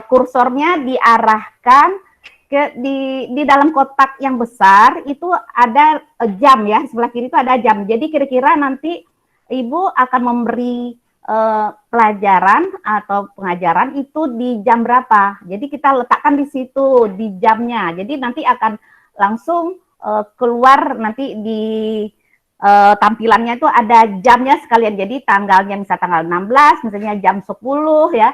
kursornya diarahkan di dalam kotak yang besar itu ada jam ya, sebelah kiri itu ada jam. Jadi kira-kira nanti Ibu akan memberi pelajaran atau pengajaran itu di jam berapa. Jadi kita letakkan di situ di jamnya. Jadi nanti akan langsung keluar nanti di tampilannya itu ada jamnya sekalian. Jadi tanggalnya misalnya tanggal 16, misalnya jam 10 ya.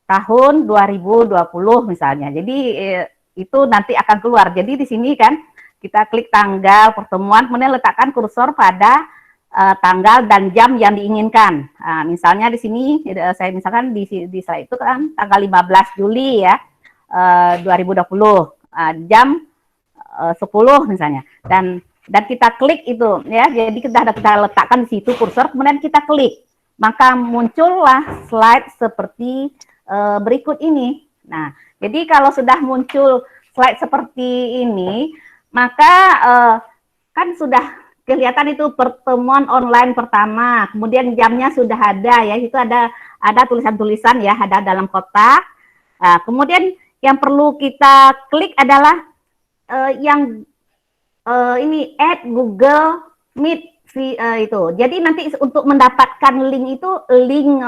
Tahun 2020 misalnya. Jadi itu nanti akan keluar. Jadi di sini kan kita klik tanggal pertemuan, kemudian letakkan kursor pada tanggal dan jam yang diinginkan. Nah, misalnya di sini saya misalkan di slide itu kan tanggal 15 Juli ya 2020 jam 10 misalnya, dan kita klik itu ya. Jadi kita letakkan di situ kursor, kemudian kita klik, maka muncullah slide seperti berikut ini. Nah, jadi kalau sudah muncul slide seperti ini, maka kan sudah kelihatan itu pertemuan online pertama, kemudian jamnya sudah ada ya, itu ada tulisan-tulisan ya, ada dalam kotak. Nah, kemudian yang perlu kita klik adalah yang ini add Google Meet itu. Jadi nanti untuk mendapatkan link itu, link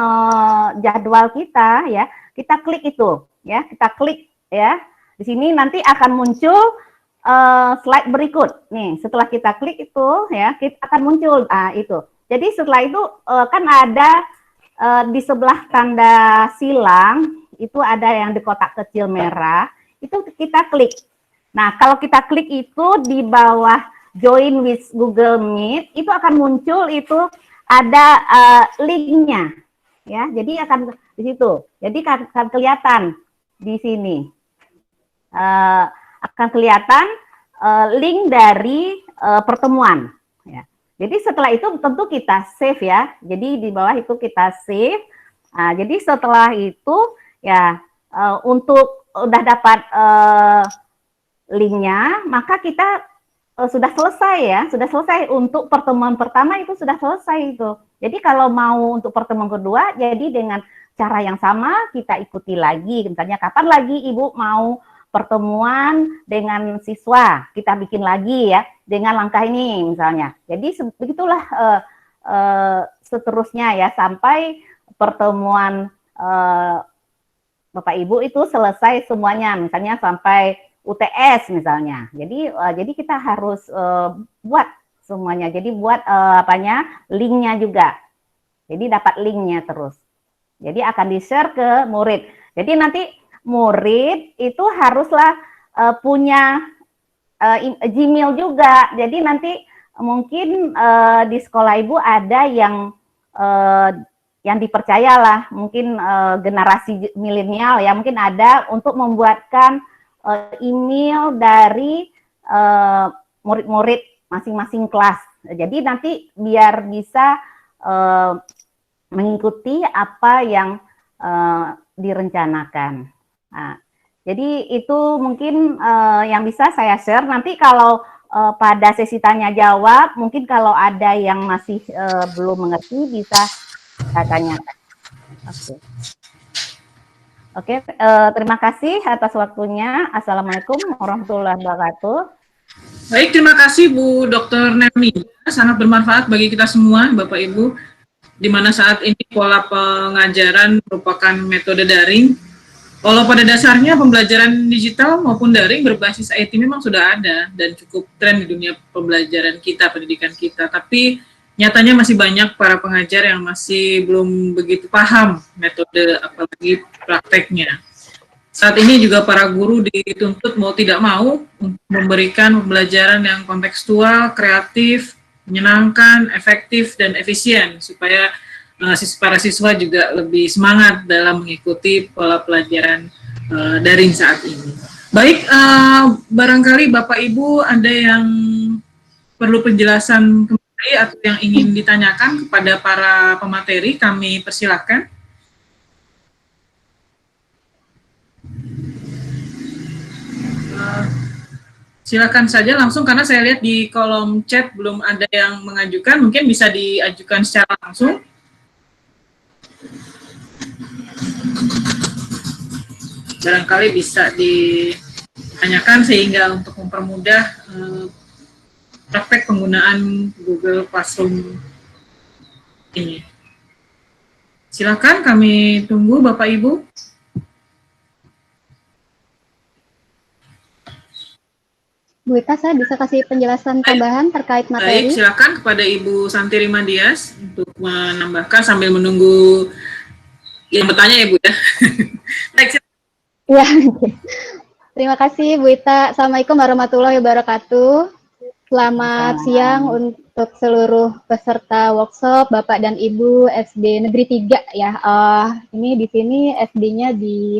jadwal kita ya, kita klik itu ya, kita klik ya. Di sini nanti akan muncul slide berikut nih. Setelah kita klik itu ya, kita akan muncul itu. Jadi setelah itu kan ada di sebelah tanda silang itu ada yang di kotak kecil merah, itu kita klik. Nah, kalau kita klik itu di bawah join with Google Meet itu akan muncul itu ada linknya ya. Jadi akan di situ. Jadi akan kelihatan di sini. Akan kelihatan link dari pertemuan ya. Jadi setelah itu tentu kita save ya. Jadi di bawah itu kita save. Nah, jadi setelah itu ya untuk udah dapat linknya, maka kita sudah selesai ya, sudah selesai untuk pertemuan pertama itu sudah selesai itu. Jadi kalau mau untuk pertemuan kedua, jadi dengan cara yang sama kita ikuti lagi. Misalnya kapan lagi Ibu mau pertemuan dengan siswa, kita bikin lagi ya dengan langkah ini misalnya. Jadi begitulah seterusnya ya sampai pertemuan Bapak Ibu itu selesai semuanya, misalnya sampai UTS misalnya. Jadi kita harus buat semuanya. Jadi buat linknya juga. Jadi dapat linknya terus. Jadi akan di-share ke murid. Jadi nanti murid itu haruslah punya Gmail juga. Jadi nanti mungkin di sekolah Ibu ada yang dipercayalah, mungkin generasi milenial ya, mungkin ada untuk membuatkan email dari murid-murid masing-masing kelas. Jadi nanti biar bisa mengikuti apa yang direncanakan. Nah, jadi itu mungkin yang bisa saya share. Nanti kalau pada sesi tanya jawab, mungkin kalau ada yang masih belum mengerti bisa saya tanyakan. Oke, terima kasih atas waktunya. Assalamualaikum warahmatullahi wabarakatuh. Baik, terima kasih Bu Dr. Nemi. Sangat bermanfaat bagi kita semua, Bapak Ibu, di mana saat ini pola pengajaran merupakan metode daring. Walau pada dasarnya pembelajaran digital maupun daring berbasis IT memang sudah ada dan cukup tren di dunia pembelajaran kita, pendidikan kita, tapi nyatanya masih banyak para pengajar yang masih belum begitu paham metode apalagi prakteknya. Saat ini juga para guru dituntut mau tidak mau untuk memberikan pembelajaran yang kontekstual, kreatif, menyenangkan, efektif, dan efisien supaya para siswa juga lebih semangat dalam mengikuti pola pelajaran daring saat ini. Baik, barangkali Bapak Ibu ada yang perlu penjelasan kembali atau yang ingin ditanyakan kepada para pemateri, kami persilahkan. Silakan saja langsung, karena saya lihat di kolom chat belum ada yang mengajukan, mungkin bisa diajukan secara langsung. Barangkali bisa ditanyakan sehingga untuk mempermudah praktek penggunaan Google Classroom ini. Silakan kami tunggu Bapak Ibu. Bu Ita, saya bisa kasih penjelasan tambahan terkait Baik, materi? silakan kepada Ibu Santi Rimadias untuk menambahkan sambil menunggu yang bertanya ya Bu ya. Baik, Ya, terima kasih Bu Ita. Assalamualaikum warahmatullahi wabarakatuh. Selamat siang untuk seluruh peserta workshop Bapak dan Ibu SD Negeri 3 ya. Ini di sini SD-nya di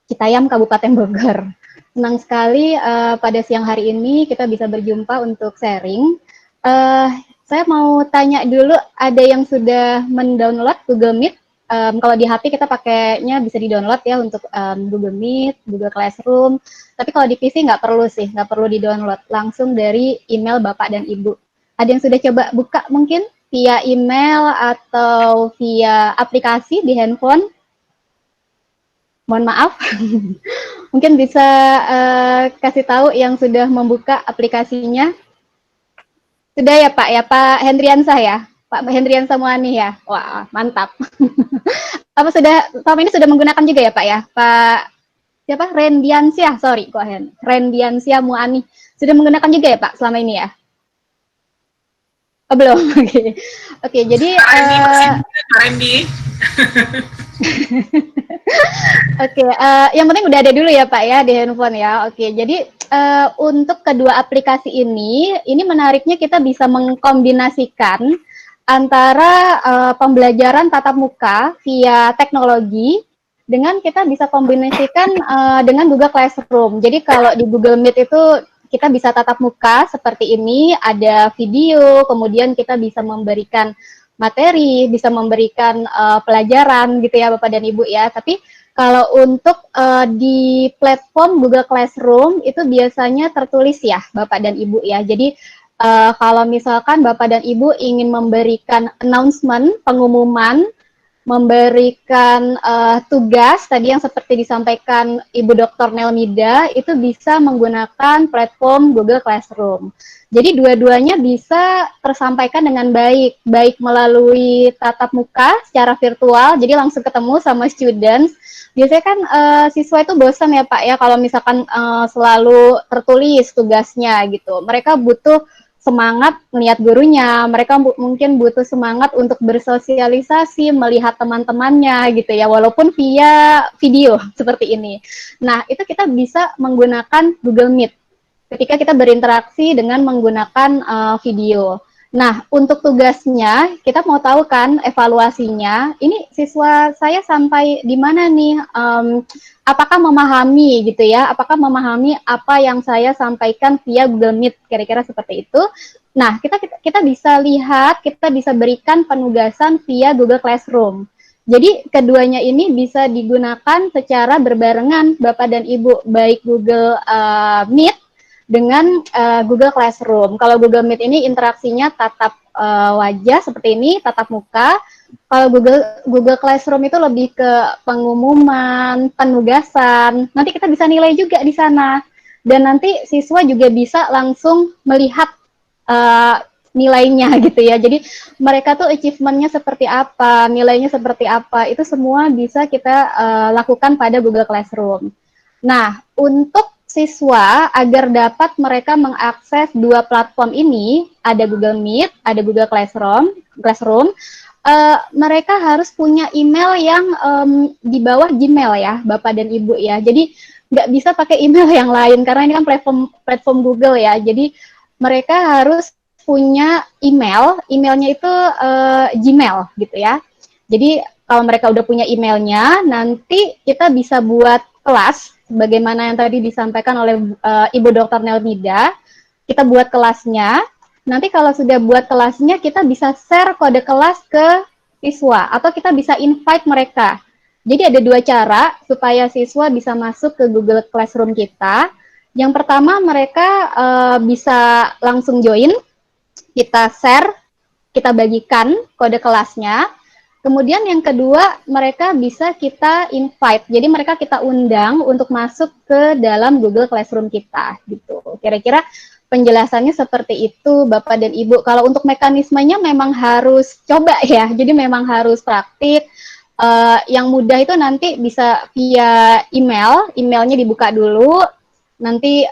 Citayam, Kabupaten Bogor. Senang sekali pada siang hari ini kita bisa berjumpa untuk sharing. Saya mau tanya dulu, ada yang sudah mendownload Google Meet? Kalau di HP kita pakainya bisa di-download ya untuk Google Meet, Google Classroom. Tapi kalau di PC nggak perlu sih, nggak perlu di-download. Langsung dari email Bapak dan Ibu. Ada yang sudah coba buka mungkin via email atau via aplikasi di handphone? Mohon maaf. Mungkin bisa kasih tahu yang sudah membuka aplikasinya. Sudah ya Pak, ya Pak Hendriansah ya? Pak Hendriansah Muani ya? Wah, mantap. Apa sudah, selama ini sudah menggunakan juga ya Pak ya? Pak, siapa? Rendiansyah, sorry, kok Rendiansyah Muani. Sudah menggunakan juga ya Pak selama ini ya? Oh, belum, oke. Oke, jadi... Randy. Oke, yang penting udah ada dulu ya Pak ya di handphone ya. Oke, jadi untuk kedua aplikasi ini menariknya kita bisa mengkombinasikan antara pembelajaran tatap muka via teknologi dengan kita bisa kombinasikan dengan Google Classroom. Jadi kalau di Google Meet itu kita bisa tatap muka seperti ini, ada video, kemudian kita bisa memberikan materi, bisa memberikan pelajaran gitu ya Bapak dan Ibu ya. Tapi kalau untuk di platform Google Classroom itu biasanya tertulis ya Bapak dan Ibu ya. Jadi kalau misalkan Bapak dan Ibu ingin memberikan announcement, pengumuman, memberikan tugas tadi yang seperti disampaikan Ibu Dr. Nelmida, itu bisa menggunakan platform Google Classroom. Jadi dua-duanya bisa tersampaikan dengan baik, baik melalui tatap muka secara virtual, jadi langsung ketemu sama students. Biasanya kan siswa itu bosan ya Pak ya kalau misalkan selalu tertulis tugasnya gitu. Mereka butuh semangat melihat gurunya, mereka mungkin butuh semangat untuk bersosialisasi, melihat teman-temannya gitu ya, walaupun via video seperti ini. Nah, itu kita bisa menggunakan Google Meet ketika kita berinteraksi dengan menggunakan video. Nah, untuk tugasnya, kita mau tahu kan evaluasinya, ini siswa saya sampai di mana nih, apakah memahami gitu ya, apakah memahami apa yang saya sampaikan via Google Meet, kira-kira seperti itu. Nah, kita bisa lihat, kita bisa berikan penugasan via Google Classroom. Jadi keduanya ini bisa digunakan secara berbarengan Bapak dan Ibu, baik Google Meet dengan Google Classroom. Kalau Google Meet ini interaksinya tatap wajah seperti ini, tatap muka. Kalau Google Classroom itu lebih ke pengumuman, penugasan. Nanti kita bisa nilai juga di sana. Dan nanti siswa juga bisa langsung melihat nilainya gitu ya. Jadi mereka tuh achievement-nya seperti apa, nilainya seperti apa, itu semua bisa kita lakukan pada Google Classroom. Nah, untuk siswa agar dapat mereka mengakses dua platform ini, ada Google Meet, ada Google Classroom, mereka harus punya email yang di bawah Gmail ya, Bapak dan Ibu ya. Jadi nggak bisa pakai email yang lain karena ini kan platform Google ya. Jadi mereka harus punya emailnya itu Gmail gitu ya. Jadi kalau mereka udah punya emailnya, nanti kita bisa buat kelas, sebagaimana yang tadi disampaikan oleh Ibu Dr. Nelmida, kita buat kelasnya. Nanti kalau sudah buat kelasnya, kita bisa share kode kelas ke siswa, atau kita bisa invite mereka. Jadi ada dua cara supaya siswa bisa masuk ke Google Classroom kita. Yang pertama, mereka bisa langsung join, kita share, kita bagikan kode kelasnya. Kemudian yang kedua, mereka bisa kita invite. Jadi mereka kita undang untuk masuk ke dalam Google Classroom kita gitu. Kira-kira penjelasannya seperti itu Bapak dan Ibu. Kalau untuk mekanismenya memang harus coba ya, jadi memang harus praktik. Yang mudah itu nanti bisa via email, emailnya dibuka dulu, nanti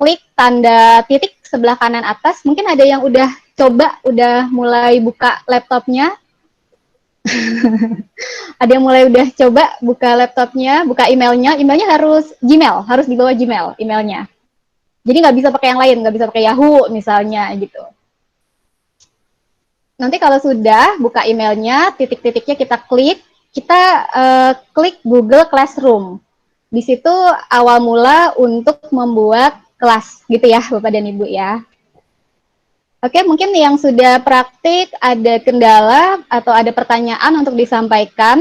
klik tanda titik sebelah kanan atas. Mungkin ada yang udah coba, udah mulai buka laptopnya. Ada yang mulai udah coba buka laptopnya, buka emailnya. Emailnya harus Gmail, harus dibawa Gmail emailnya. Jadi nggak bisa pakai yang lain, nggak bisa pakai Yahoo misalnya gitu. Nanti kalau sudah buka emailnya, titik-titiknya kita klik Google Classroom. Di situ awal mula untuk membuat kelas gitu ya Bapak dan Ibu ya. Oke, mungkin yang sudah praktik ada kendala atau ada pertanyaan untuk disampaikan,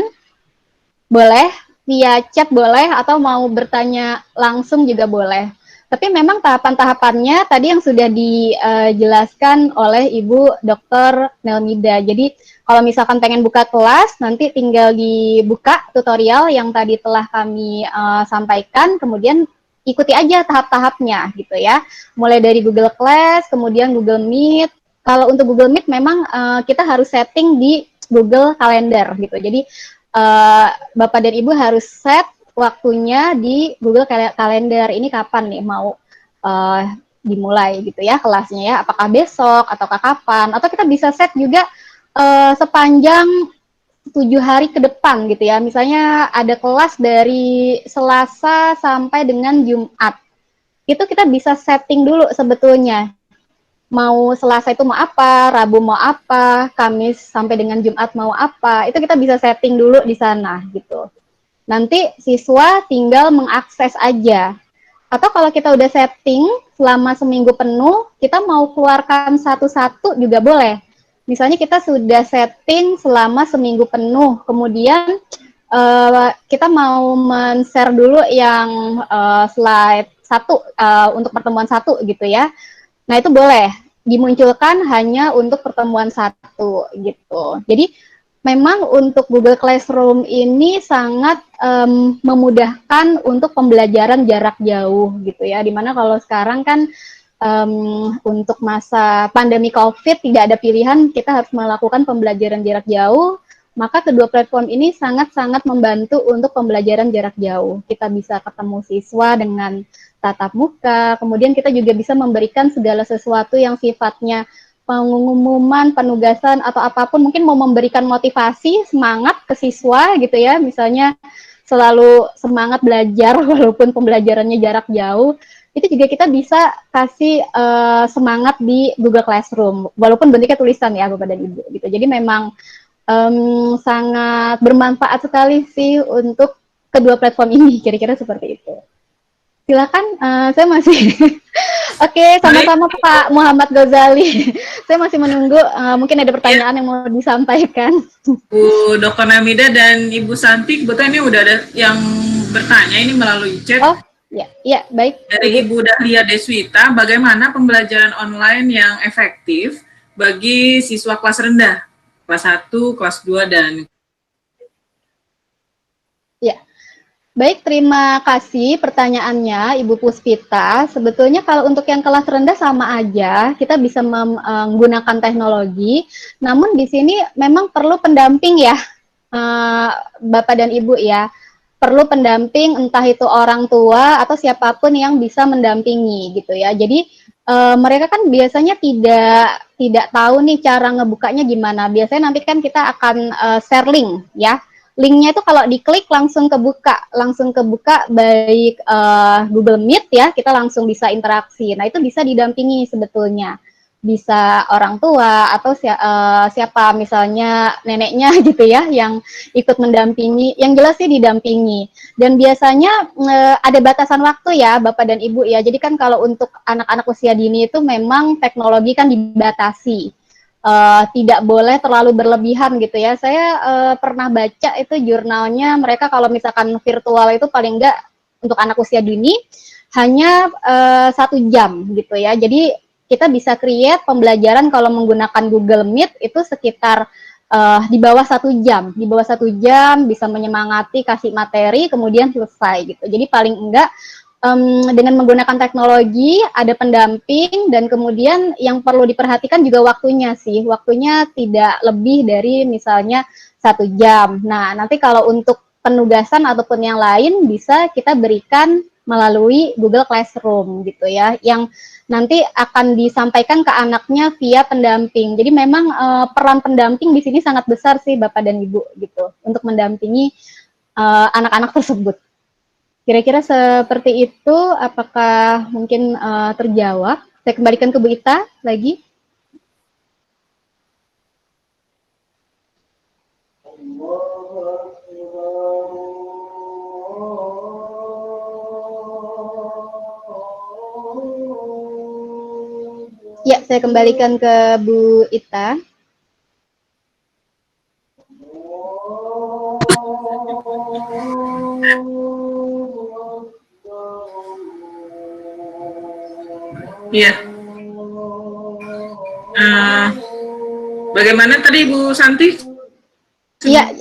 boleh via chat boleh atau mau bertanya langsung juga boleh. Tapi memang tahapan-tahapannya tadi yang sudah dijelaskan oleh Ibu Dr. Nelmida. Jadi kalau misalkan pengen buka kelas, nanti tinggal dibuka tutorial yang tadi telah kami sampaikan, kemudian ikuti aja tahap-tahapnya gitu ya. Mulai dari Google Class, kemudian Google Meet. Kalau untuk Google Meet memang kita harus setting di Google Calendar gitu. Jadi Bapak dan Ibu harus set waktunya di Google Calendar. Ini kapan nih mau dimulai gitu ya kelasnya ya. Apakah besok ataukah kapan? Atau kita bisa set juga sepanjang 7 hari ke depan gitu ya. Misalnya ada kelas dari Selasa sampai dengan Jumat. Itu kita bisa setting dulu sebetulnya. Mau Selasa itu mau apa, Rabu mau apa, Kamis sampai dengan Jumat mau apa. Itu kita bisa setting dulu di sana gitu. Nanti siswa tinggal mengakses aja. Atau kalau kita udah setting selama seminggu penuh, kita mau keluarkan satu-satu juga boleh. Misalnya kita sudah setting selama seminggu penuh, kemudian kita mau men-share dulu yang slide 1 untuk pertemuan 1 gitu ya. Nah itu boleh dimunculkan hanya untuk pertemuan 1 gitu. Jadi memang untuk Google Classroom ini sangat memudahkan untuk pembelajaran jarak jauh gitu ya. Dimana kalau sekarang kan untuk masa pandemi COVID tidak ada pilihan, kita harus melakukan pembelajaran jarak jauh, maka kedua platform ini sangat-sangat membantu untuk pembelajaran jarak jauh. Kita bisa ketemu siswa dengan tatap muka, kemudian kita juga bisa memberikan segala sesuatu yang sifatnya pengumuman, penugasan, atau apapun, mungkin mau memberikan motivasi, semangat ke siswa gitu ya, misalnya selalu semangat belajar walaupun pembelajarannya jarak jauh, itu juga kita bisa kasih semangat di Google Classroom, walaupun bentuknya tulisan ya Bapak dan Ibu gitu. Jadi memang sangat bermanfaat sekali sih untuk kedua platform ini, kira-kira seperti itu. Silakan, saya masih Oke, sama-sama Pak Muhammad Ghazali. Saya masih menunggu, mungkin ada pertanyaan yang mau disampaikan. Bu Dr. Namida dan Ibu Santi, kebetulan ini udah ada yang bertanya ini melalui chat. Oh, ya, baik. Dari Ibu Dahlia Deswita, bagaimana pembelajaran online yang efektif bagi siswa kelas rendah, kelas 1, kelas 2, dan... Ya. Baik, terima kasih pertanyaannya Ibu Puspita. Sebetulnya kalau untuk yang kelas rendah sama aja, kita bisa menggunakan teknologi, namun di sini memang perlu pendamping ya, Bapak dan Ibu ya. Perlu pendamping, entah itu orang tua atau siapapun yang bisa mendampingi gitu ya. Jadi mereka kan biasanya tidak tahu nih cara ngebukanya gimana. Biasanya nanti kan kita akan share link ya. Linknya itu kalau diklik langsung kebuka baik Google Meet ya, kita langsung bisa interaksi. Nah itu bisa didampingi sebetulnya, bisa orang tua atau siapa misalnya neneknya gitu ya yang ikut mendampingi. Yang jelas sih didampingi. Dan biasanya ada batasan waktu ya Bapak dan Ibu ya. Jadi kan kalau untuk anak-anak usia dini itu memang teknologi kan dibatasi. Tidak boleh terlalu berlebihan gitu ya. Saya pernah baca itu jurnalnya, mereka kalau misalkan virtual itu paling enggak untuk anak usia dini hanya 1 jam gitu ya. Jadi kita bisa create pembelajaran kalau menggunakan Google Meet itu sekitar di bawah 1 jam. Di bawah 1 jam bisa menyemangati, kasih materi, kemudian selesai gitu. Jadi paling enggak dengan menggunakan teknologi, ada pendamping, dan kemudian yang perlu diperhatikan juga waktunya sih. Waktunya tidak lebih dari misalnya 1 jam. Nah, nanti kalau untuk penugasan ataupun yang lain bisa kita berikan melalui Google Classroom gitu ya, yang nanti akan disampaikan ke anaknya via pendamping. Jadi memang peran pendamping di sini sangat besar sih Bapak dan Ibu gitu untuk mendampingi anak-anak tersebut. Kira-kira seperti itu, apakah mungkin terjawab? Saya kembalikan ke Bu Ita lagi. Ya, saya kembalikan ke Bu Ita. Iya. Bagaimana tadi Bu Santi? Iya,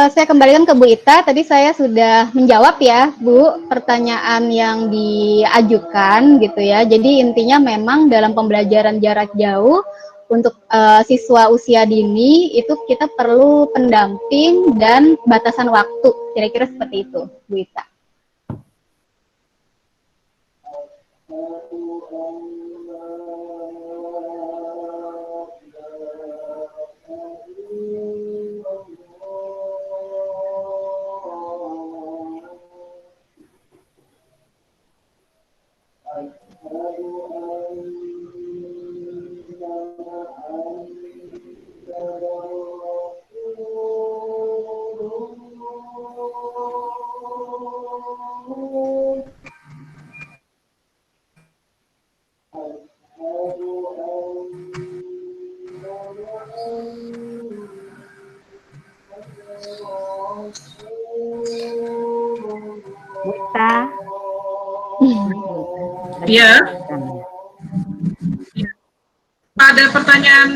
saya kembalikan ke Bu Ita. Tadi saya sudah menjawab ya, Bu, pertanyaan yang diajukan gitu ya. Jadi intinya memang dalam pembelajaran jarak jauh untuk siswa usia dini itu kita perlu pendamping dan batasan waktu. Kira-kira seperti itu, Bu Ita. Bu Ita. Iya. Ada pertanyaan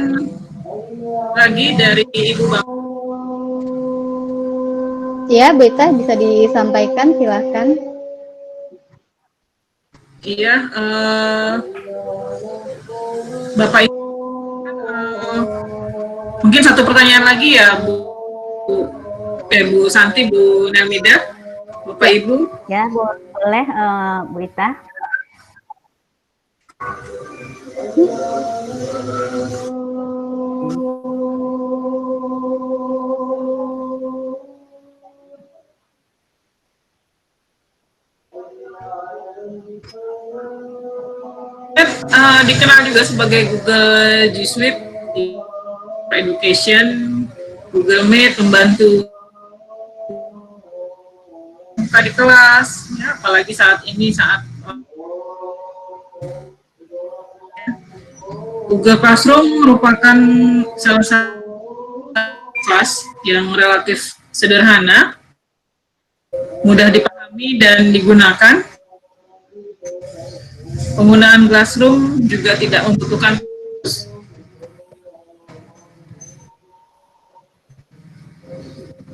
lagi dari Ibu Bapak? Ya, Bu Ita bisa disampaikan, silakan. Iya, Bapak Ibu, mungkin satu pertanyaan lagi ya Bu Santi, Bu Nelmida, Bapak Ibu. Ya, boleh Bu Ita. Dikenal juga sebagai Google G Suite Education, Google Meet membantu buka di kelas, ya, apalagi saat ini saat Google Classroom merupakan salah satu kelas yang relatif sederhana, mudah dipahami dan digunakan. Penggunaan Classroom juga tidak membutuhkan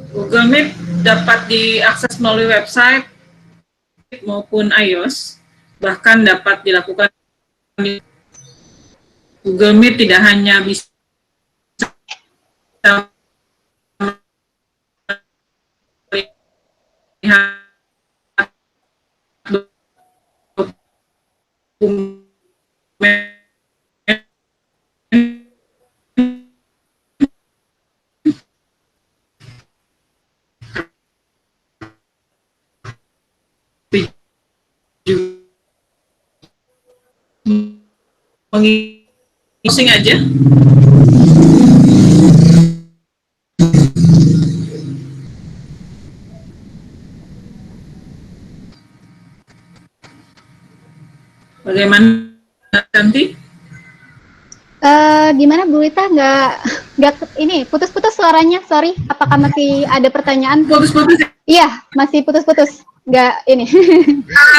Google Meet dapat diakses melalui website maupun iOS, bahkan dapat dilakukan Google Meet tidak hanya bisa melihat dokumen pusing aja. Bagaimana nanti? Gimana Bu Ita, nggak ini putus-putus suaranya, sorry. Apakah masih ada pertanyaan? Putus-putus. Iya, masih putus-putus. Nggak ini,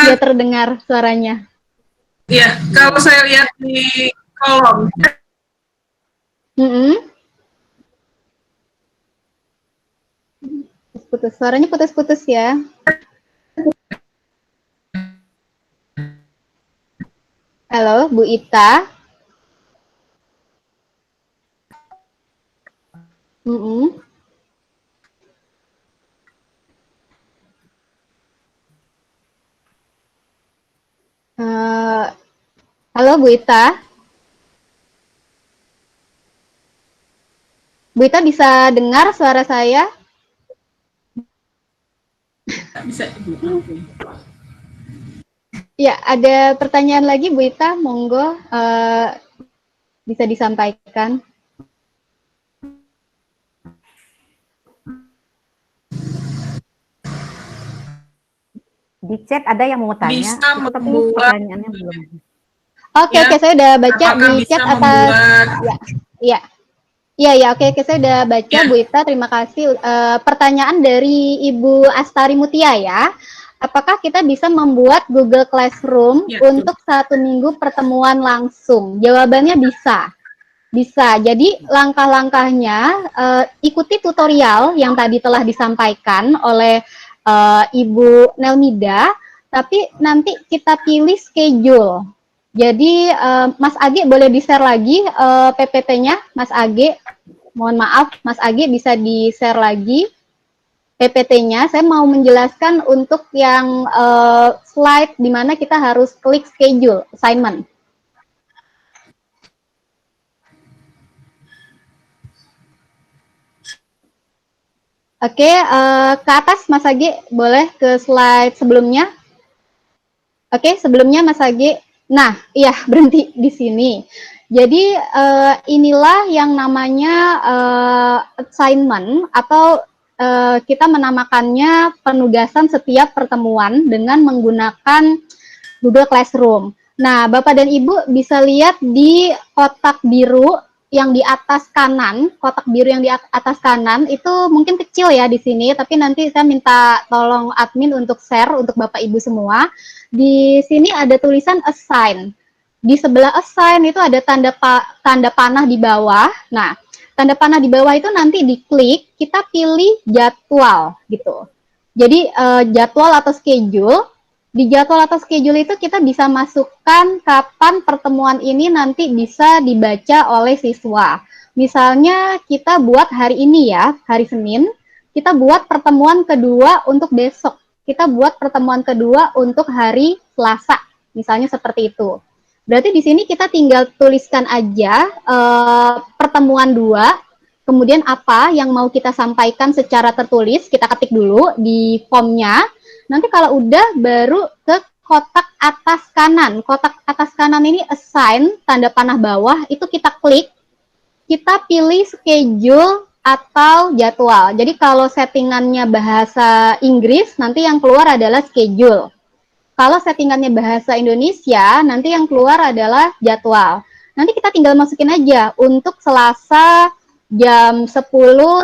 nggak terdengar suaranya. Iya, kalau saya lihat di kolom. Putus, suaranya putus-putus ya. Bu Ita. Mm-mm. Eh, halo Bu Ita. Bu Ita bisa dengar suara saya? Bisa Ibu. Oke. Ya, ada pertanyaan lagi Bu Ita, monggo bisa disampaikan. Di chat ada yang mau tanya, Bisa itu tapi membuat, pertanyaannya belum. Oke, ya, saya udah baca apakah di bisa chat atas, membuat, ya, ya, oke, saya udah baca ya, Bu Ita, terima kasih. Pertanyaan dari Ibu Astari Mutia ya, apakah kita bisa membuat Google Classroom ya, untuk 1 minggu pertemuan langsung? Jawabannya bisa. Bisa. Jadi langkah-langkahnya ikuti tutorial yang tadi telah disampaikan oleh Ibu Nelmida, tapi nanti kita pilih schedule. Jadi Mas Age boleh di-share lagi PPT-nya, Mas Age. Mohon maaf, Mas Age bisa di-share lagi PPT-nya. Saya mau menjelaskan untuk yang slide di mana kita harus klik schedule assignment. Oke, ke atas Mas Agi, boleh ke slide sebelumnya. Oke, sebelumnya Mas Agi. Nah, iya berhenti di sini. Jadi inilah yang namanya assignment atau kita menamakannya penugasan setiap pertemuan dengan menggunakan Google Classroom. Nah, Bapak dan Ibu bisa lihat di kotak biru yang di atas kanan, kotak biru yang di atas kanan itu mungkin kecil ya di sini, tapi nanti saya minta tolong admin untuk share untuk Bapak Ibu semua. Di sini ada tulisan assign. Di sebelah assign itu ada tanda panah di bawah. Nah, tanda panah di bawah itu nanti diklik, kita pilih jadwal gitu. Jadi jadwal atau schedule. Di jadwal atau schedule itu kita bisa masukkan kapan pertemuan ini nanti bisa dibaca oleh siswa. Misalnya kita buat hari ini ya, hari Senin, kita buat pertemuan kedua untuk besok. Kita buat pertemuan kedua untuk hari Selasa, misalnya seperti itu. Berarti di sini kita tinggal tuliskan aja pertemuan 2, kemudian apa yang mau kita sampaikan secara tertulis, kita ketik dulu di formnya. Nanti kalau udah baru ke kotak atas kanan. Kotak atas kanan ini assign, tanda panah bawah, itu kita klik, kita pilih schedule atau jadwal. Jadi kalau settingannya bahasa Inggris, nanti yang keluar adalah schedule. Kalau settingannya bahasa Indonesia, nanti yang keluar adalah jadwal. Nanti kita tinggal masukin aja untuk Selasa jam 10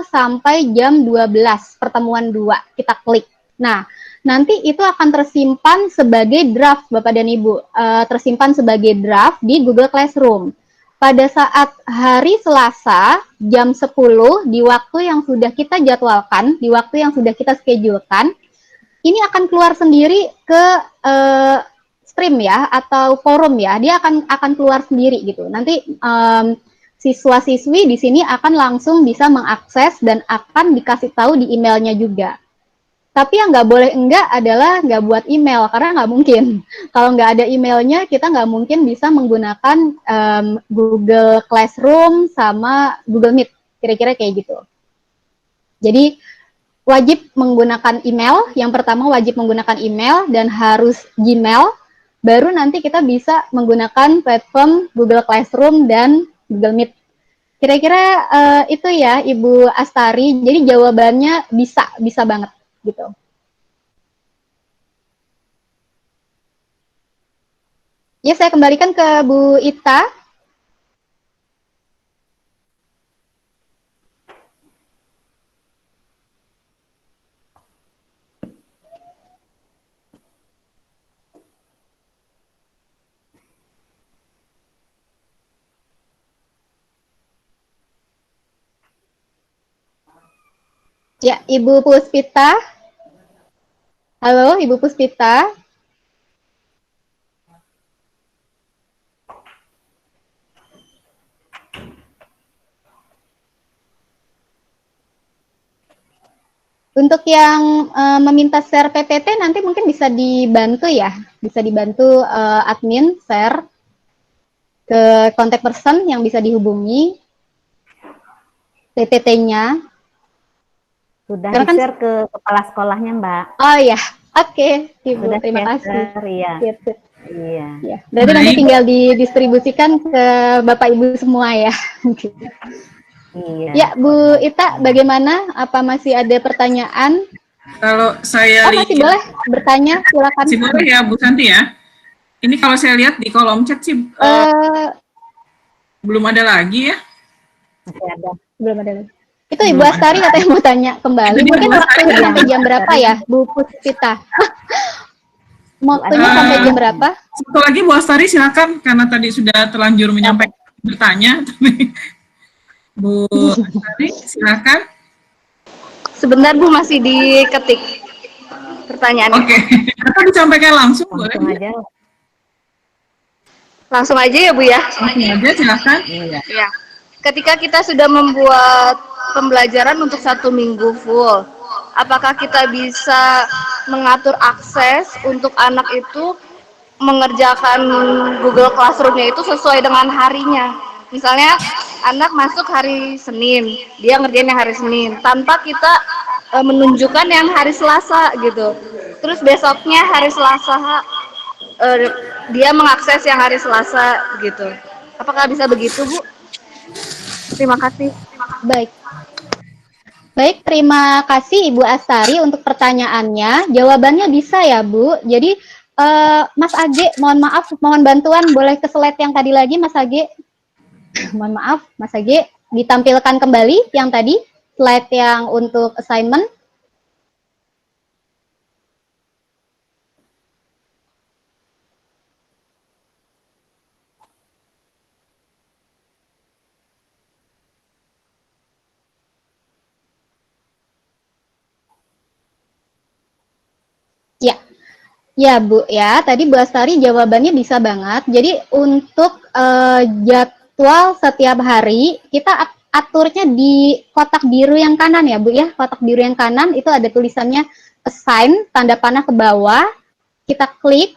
sampai jam 12, pertemuan 2, kita klik. Nah, nanti itu akan tersimpan sebagai draft, Bapak dan Ibu. Tersimpan sebagai draft di Google Classroom. Pada saat hari Selasa, jam 10, di waktu yang sudah kita jadwalkan, di waktu yang sudah kita schedulekan, ini akan keluar sendiri ke stream ya, atau forum ya. Dia akan keluar sendiri gitu. Nanti siswa-siswi di sini akan langsung bisa mengakses dan akan dikasih tahu di emailnya juga. Tapi yang nggak boleh enggak adalah nggak buat email, karena nggak mungkin. Kalau nggak ada emailnya, kita nggak mungkin bisa menggunakan Google Classroom sama Google Meet, kira-kira kayak gitu. Jadi, wajib menggunakan email, yang pertama wajib menggunakan email, dan harus Gmail, baru nanti kita bisa menggunakan platform Google Classroom dan Google Meet. Kira-kira itu ya, Ibu Astari, jadi jawabannya bisa banget. Gitu. Ya, saya kembalikan ke Bu Ita. Ya, Ibu Puspita. Halo, Ibu Puspita. Untuk yang meminta share PPT nanti mungkin bisa dibantu ya, bisa dibantu admin share ke contact person yang bisa dihubungi PPT-nya. Sudah Karena kan, di-share ke kepala sekolahnya, Mbak. oh ya, oke, Ibu, Sudah terima kasih. share, iya. Sip, sip. Iya. Ya, berarti nanti Baik. tinggal didistribusikan ke Bapak Ibu semua ya. Iya. Ya, Bu Ita, bagaimana? Apa masih ada pertanyaan? Kalau saya Oh, masih lihat, boleh bertanya, silakan. masih boleh ya Bu Santi ya. Ini kalau saya lihat di kolom chat sih belum ada lagi ya. Masih ada. Belum ada lagi. Itu Ibu Belum Astari ada. katanya mau tanya kembali. Itu dia, Mungkin Bu Astari waktunya ya. sampai jam berapa ya, Bu Puspita? Waktunya Ah. sampai jam berapa? Satu lagi Bu Astari silakan, karena tadi sudah terlanjur menyampaikan bertanya. Bu Astari silakan. Sebentar Bu, masih diketik pertanyaannya. Oke, atau disampaikan langsung boleh? Langsung aja. Langsung aja ya Bu ya. Langsung aja silakan. Ya. Ketika kita sudah membuat pembelajaran untuk 1 minggu full, apakah kita bisa mengatur akses untuk anak itu mengerjakan Google Classroom-nya itu sesuai dengan harinya? Misalnya anak masuk hari Senin, dia ngerjain yang hari Senin, tanpa kita menunjukkan yang hari Selasa gitu. Terus besoknya hari Selasa dia mengakses yang hari Selasa gitu. Apakah bisa begitu, Bu? Terima kasih. Baik. Baik, terima kasih Ibu Astari untuk pertanyaannya. Jawabannya bisa ya, Bu. Jadi, Mas Age, mohon maaf, mohon bantuan, boleh ke slide yang tadi lagi, Mas Age. Mohon maaf, Mas Age, ditampilkan kembali yang tadi, slide yang untuk assignment. Ya, ya Bu ya. Tadi Bu Astari jawabannya bisa banget. Jadi untuk jadwal setiap hari kita aturnya di kotak biru yang kanan ya Bu ya. Kotak biru yang kanan itu ada tulisannya assign, tanda panah ke bawah. Kita klik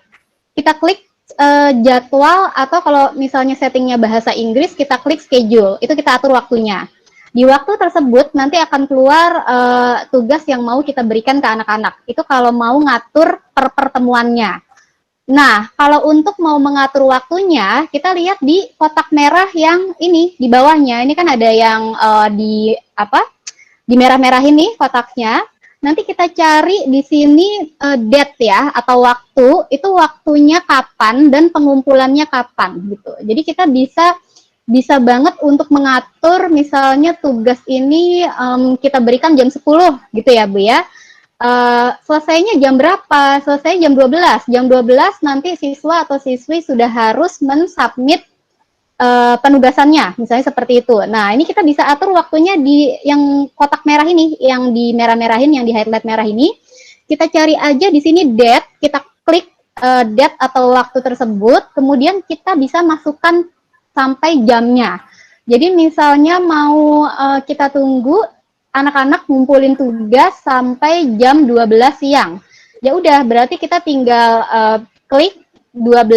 jadwal, atau kalau misalnya settingnya bahasa Inggris kita klik schedule. Itu kita atur waktunya. Di waktu tersebut nanti akan keluar tugas yang mau kita berikan ke anak-anak. Itu kalau mau ngatur per pertemuannya. Nah, kalau untuk mau mengatur waktunya, kita lihat di kotak merah yang ini di bawahnya. Ini kan ada yang di merah-merah ini kotaknya. Nanti kita cari di sini date ya, atau waktu. Itu waktunya kapan dan pengumpulannya kapan gitu. Jadi kita bisa banget untuk mengatur misalnya tugas ini kita berikan jam 10 gitu ya Bu ya. Selesainya jam berapa? Selesai jam 12. Jam 12 nanti siswa atau siswi sudah harus mensubmit penugasannya, misalnya seperti itu. Nah, ini kita bisa atur waktunya di yang kotak merah ini, yang di merah-merahin, yang di highlight merah ini. Kita cari aja di sini date, kita klik date atau waktu tersebut, kemudian kita bisa masukkan sampai jamnya. Jadi misalnya mau kita tunggu anak-anak ngumpulin tugas sampai jam 12 siang. Ya udah, berarti kita tinggal klik 12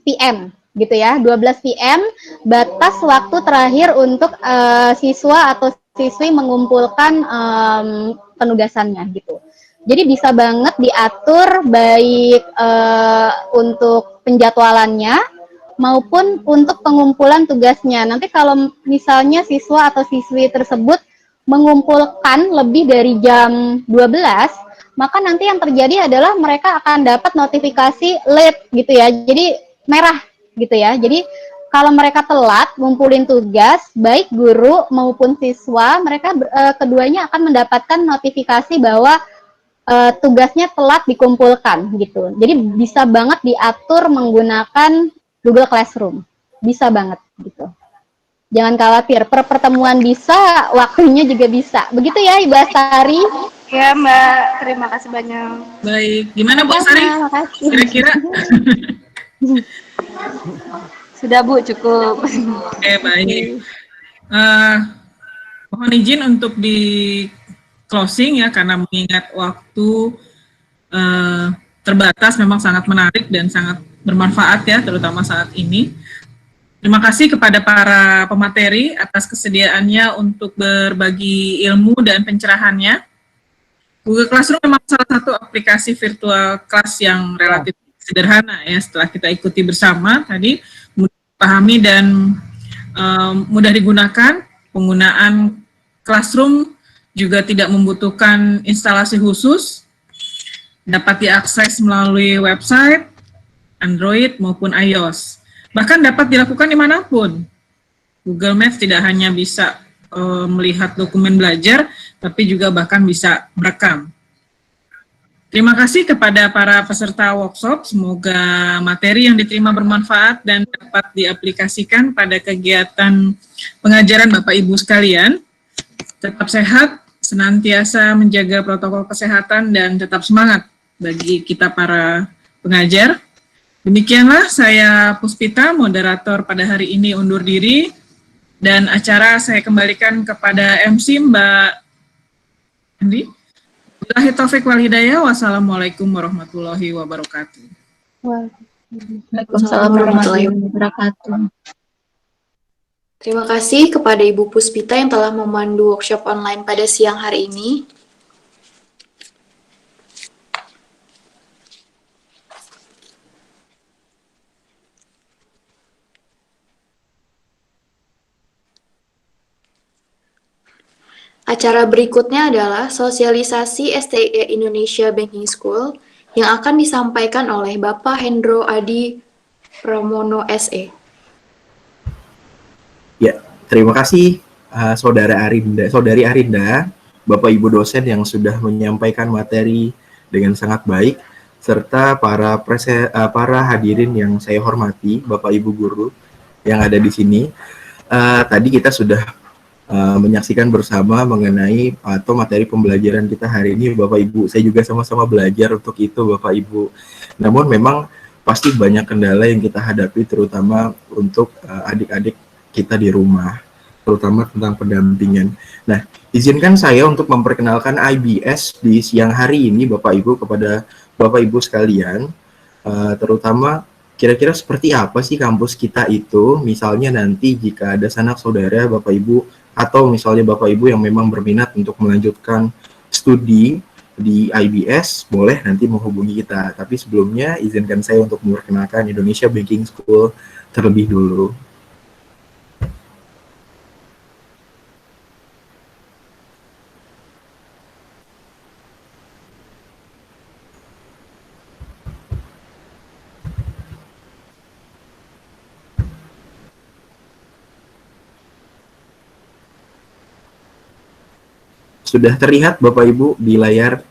PM gitu ya. 12 PM batas waktu terakhir untuk siswa atau siswi mengumpulkan penugasannya gitu. Jadi bisa banget diatur baik untuk penjadwalannya maupun untuk pengumpulan tugasnya. Nanti kalau misalnya siswa atau siswi tersebut mengumpulkan lebih dari jam 12, maka nanti yang terjadi adalah mereka akan dapat notifikasi late gitu ya. Jadi merah gitu ya. Jadi kalau mereka telat ngumpulin tugas, baik guru maupun siswa, mereka keduanya akan mendapatkan notifikasi bahwa tugasnya telat dikumpulkan gitu. Jadi bisa banget diatur menggunakan Google Classroom, bisa banget gitu. Jangan khawatir, per pertemuan bisa, waktunya juga bisa. Begitu ya Ibu Astari? Ya Mbak, terima kasih banyak. Baik, gimana Bu Astari? Kira-kira? Sudah Bu, cukup. Oke, baik. Mohon izin untuk di closing ya, karena mengingat waktu terbatas, memang sangat menarik dan sangat bermanfaat ya, terutama saat ini. Terima kasih kepada para pemateri atas kesediaannya untuk berbagi ilmu dan pencerahannya. Google Classroom memang salah satu aplikasi virtual kelas yang relatif sederhana ya, setelah kita ikuti bersama tadi, mudah dipahami dan mudah digunakan. Penggunaan Classroom juga tidak membutuhkan instalasi khusus, dapat diakses melalui website, Android maupun iOS. Bahkan dapat dilakukan dimanapun. Google Maps tidak hanya bisa melihat dokumen belajar, tapi juga bahkan bisa merekam. Terima kasih kepada para peserta workshop. Semoga materi yang diterima bermanfaat dan dapat diaplikasikan pada kegiatan pengajaran Bapak Ibu sekalian. Tetap sehat, senantiasa menjaga protokol kesehatan, dan tetap semangat bagi kita para pengajar. Demikianlah saya Puspita, moderator pada hari ini undur diri, dan acara saya kembalikan kepada MC Mbak Andi. Wabillahi taufiq wal hidayah. Wassalamualaikum warahmatullahi wabarakatuh. Waalaikumsalam warahmatullahi wabarakatuh. Terima kasih kepada Ibu Puspita yang telah memandu workshop online pada siang hari ini. Acara berikutnya adalah sosialisasi STIE Indonesia Banking School yang akan disampaikan oleh Bapak Hendro Adi Pramono SE. Ya, terima kasih Saudari Arinda, Bapak Ibu dosen yang sudah menyampaikan materi dengan sangat baik, serta para hadirin yang saya hormati, Bapak Ibu guru yang ada di sini. Tadi kita sudah menyaksikan bersama mengenai atau materi pembelajaran kita hari ini, Bapak Ibu. Saya juga sama-sama belajar untuk itu, Bapak Ibu. Namun memang pasti banyak kendala yang kita hadapi, terutama untuk adik-adik kita di rumah, terutama tentang pendampingan. Nah, izinkan saya untuk memperkenalkan IBS di siang hari ini, Bapak Ibu, kepada Bapak Ibu sekalian, terutama kira-kira seperti apa sih kampus kita itu. Misalnya nanti jika ada sanak saudara Bapak Ibu, atau misalnya Bapak Ibu yang memang berminat untuk melanjutkan studi di IBS, boleh nanti menghubungi kita. Tapi sebelumnya izinkan saya untuk memperkenalkan Indonesia Banking School terlebih dulu. Sudah terlihat Bapak Ibu di layar?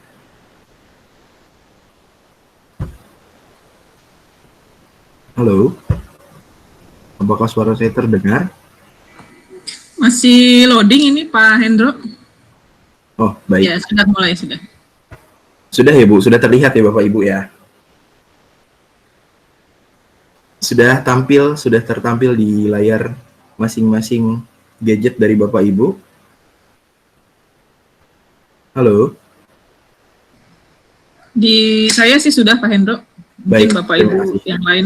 Halo? Apakah suara saya terdengar? Masih loading ini Pak Hendro. Oh, baik. Ya, sudah mulai, sudah. Sudah ya Bu, sudah terlihat ya Bapak Ibu ya? Sudah tertampil di layar masing-masing gadget dari Bapak Ibu? Halo? Di saya sih sudah Pak Hendro. Mungkin Baik, Bapak terima Ibu kasih. yang lain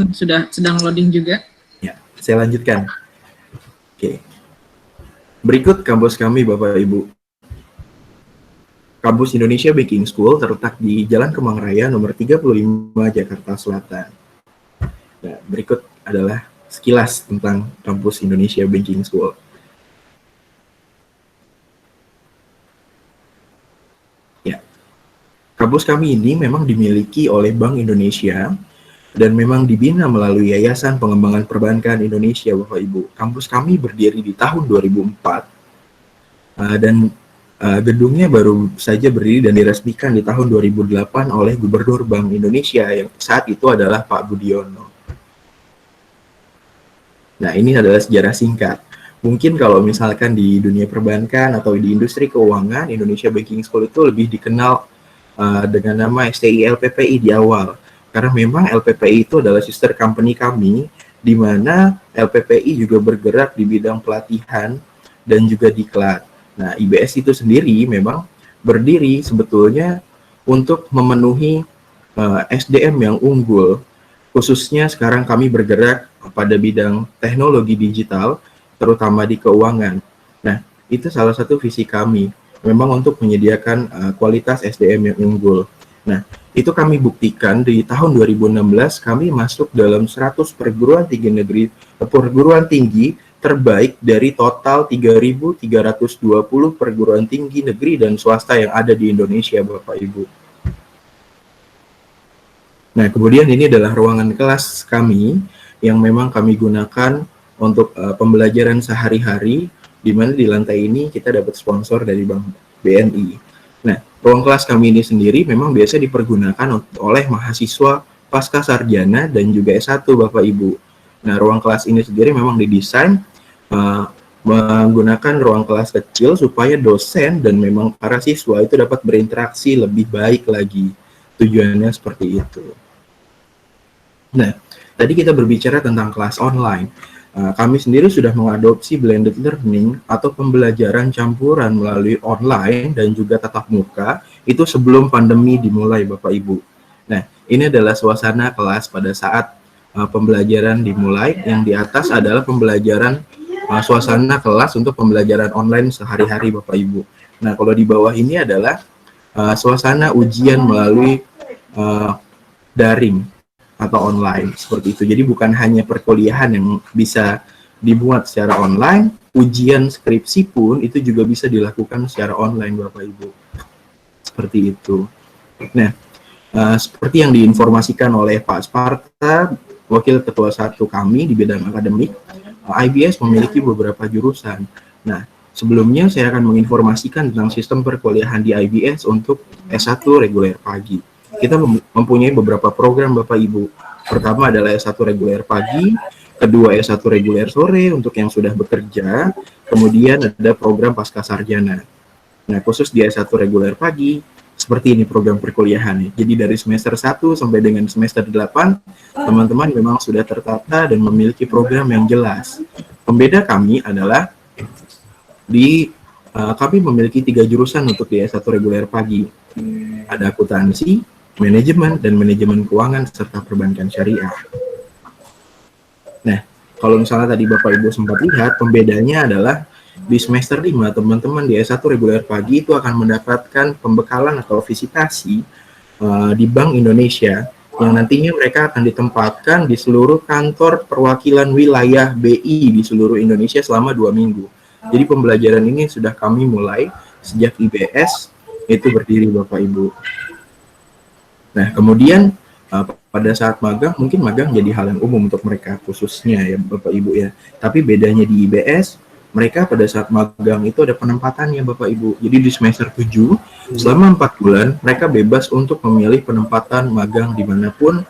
sedang loading juga. Ya, saya lanjutkan. Oke. Berikut kampus kami Bapak Ibu. Kampus Indonesia Banking School terletak di Jalan Kemang Raya nomor 35 Jakarta Selatan. Nah, berikut adalah sekilas tentang kampus Indonesia Banking School. Kampus kami ini memang dimiliki oleh Bank Indonesia dan memang dibina melalui Yayasan Pengembangan Perbankan Indonesia, Bapak Ibu. Kampus kami berdiri di tahun 2004 dan gedungnya baru saja berdiri dan diresmikan di tahun 2008 oleh Gubernur Bank Indonesia yang saat itu adalah Pak Budiono. Nah, ini adalah sejarah singkat. Mungkin kalau misalkan di dunia perbankan atau di industri keuangan, Indonesia Banking School itu lebih dikenal dengan nama STI LPPI di awal, karena memang LPPI itu adalah sister company kami, di mana LPPI juga bergerak di bidang pelatihan dan juga diklat. Nah, IBS itu sendiri memang berdiri sebetulnya untuk memenuhi SDM yang unggul. Khususnya sekarang kami bergerak pada bidang teknologi digital, terutama di keuangan. Nah, itu salah satu visi kami, memang untuk menyediakan kualitas SDM yang unggul. Nah, itu kami buktikan di tahun 2016 kami masuk dalam 100 perguruan tinggi terbaik dari total 3.320 perguruan tinggi negeri dan swasta yang ada di Indonesia, Bapak Ibu. Nah, kemudian ini adalah ruangan kelas kami yang memang kami gunakan untuk pembelajaran sehari-hari, di mana di lantai ini kita dapat sponsor dari Bank BNI. Nah, ruang kelas kami ini sendiri memang biasa dipergunakan oleh mahasiswa pasca sarjana dan juga S1, Bapak Ibu. Nah, ruang kelas ini sendiri memang didesain menggunakan ruang kelas kecil supaya dosen dan memang para siswa itu dapat berinteraksi lebih baik lagi. Tujuannya seperti itu. Nah, tadi kita berbicara tentang kelas online. Kami sendiri sudah mengadopsi blended learning atau pembelajaran campuran melalui online dan juga tatap muka itu sebelum pandemi dimulai, Bapak Ibu. Nah, ini adalah suasana kelas pada saat pembelajaran dimulai. Yang di atas adalah pembelajaran suasana kelas untuk pembelajaran online sehari-hari, Bapak Ibu. Nah, kalau di bawah ini adalah suasana ujian melalui daring atau online, seperti itu. Jadi bukan hanya perkuliahan yang bisa dibuat secara online, ujian skripsi pun itu juga bisa dilakukan secara online, Bapak Ibu. Seperti itu. Nah, seperti yang diinformasikan oleh Pak Sparta, Wakil Ketua 1 kami di bidang akademik, IBS memiliki beberapa jurusan. Nah, sebelumnya saya akan menginformasikan tentang sistem perkuliahan di IBS untuk S1 reguler pagi. Kita mempunyai beberapa program, Bapak Ibu. Pertama adalah S1 reguler pagi, kedua S1 reguler sore untuk yang sudah bekerja, kemudian ada program pasca sarjana. Nah, khusus di S1 reguler pagi, seperti ini program perkuliahannya. Jadi dari semester 1 sampai dengan semester 8, teman-teman memang sudah tertata dan memiliki program yang jelas. Pembeda kami adalah kami memiliki 3 jurusan untuk di S1 reguler pagi. Ada akuntansi, manajemen, dan manajemen keuangan, serta perbankan syariah. Nah, kalau misalnya tadi Bapak Ibu sempat lihat, pembedanya adalah di semester 5, teman-teman di S1 reguler pagi itu akan mendapatkan pembekalan atau visitasi di Bank Indonesia, yang nantinya mereka akan ditempatkan di seluruh kantor perwakilan wilayah BI di seluruh Indonesia selama 2 minggu. Jadi pembelajaran ini sudah kami mulai sejak IBS itu berdiri, Bapak Ibu. Nah, kemudian pada saat magang, mungkin magang jadi hal yang umum untuk mereka khususnya ya Bapak Ibu ya. Tapi bedanya di IBS, mereka pada saat magang itu ada penempatannya, Bapak Ibu. Jadi di semester 7, selama 4 bulan, mereka bebas untuk memilih penempatan magang dimanapun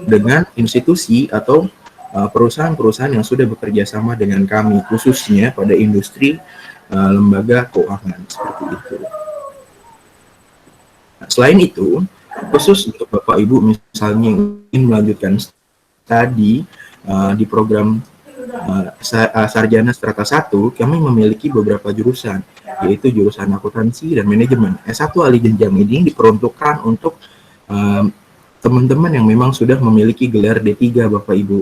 dengan institusi atau perusahaan-perusahaan yang sudah bekerja sama dengan kami, khususnya pada industri lembaga keuangan, seperti itu. Nah, selain itu, khusus untuk Bapak Ibu misalnya ingin melanjutkan studi di program Sarjana Strata 1, kami memiliki beberapa jurusan, yaitu jurusan akuntansi dan manajemen. S1 alih jenjang ini diperuntukkan untuk teman-teman yang memang sudah memiliki gelar D3, Bapak Ibu.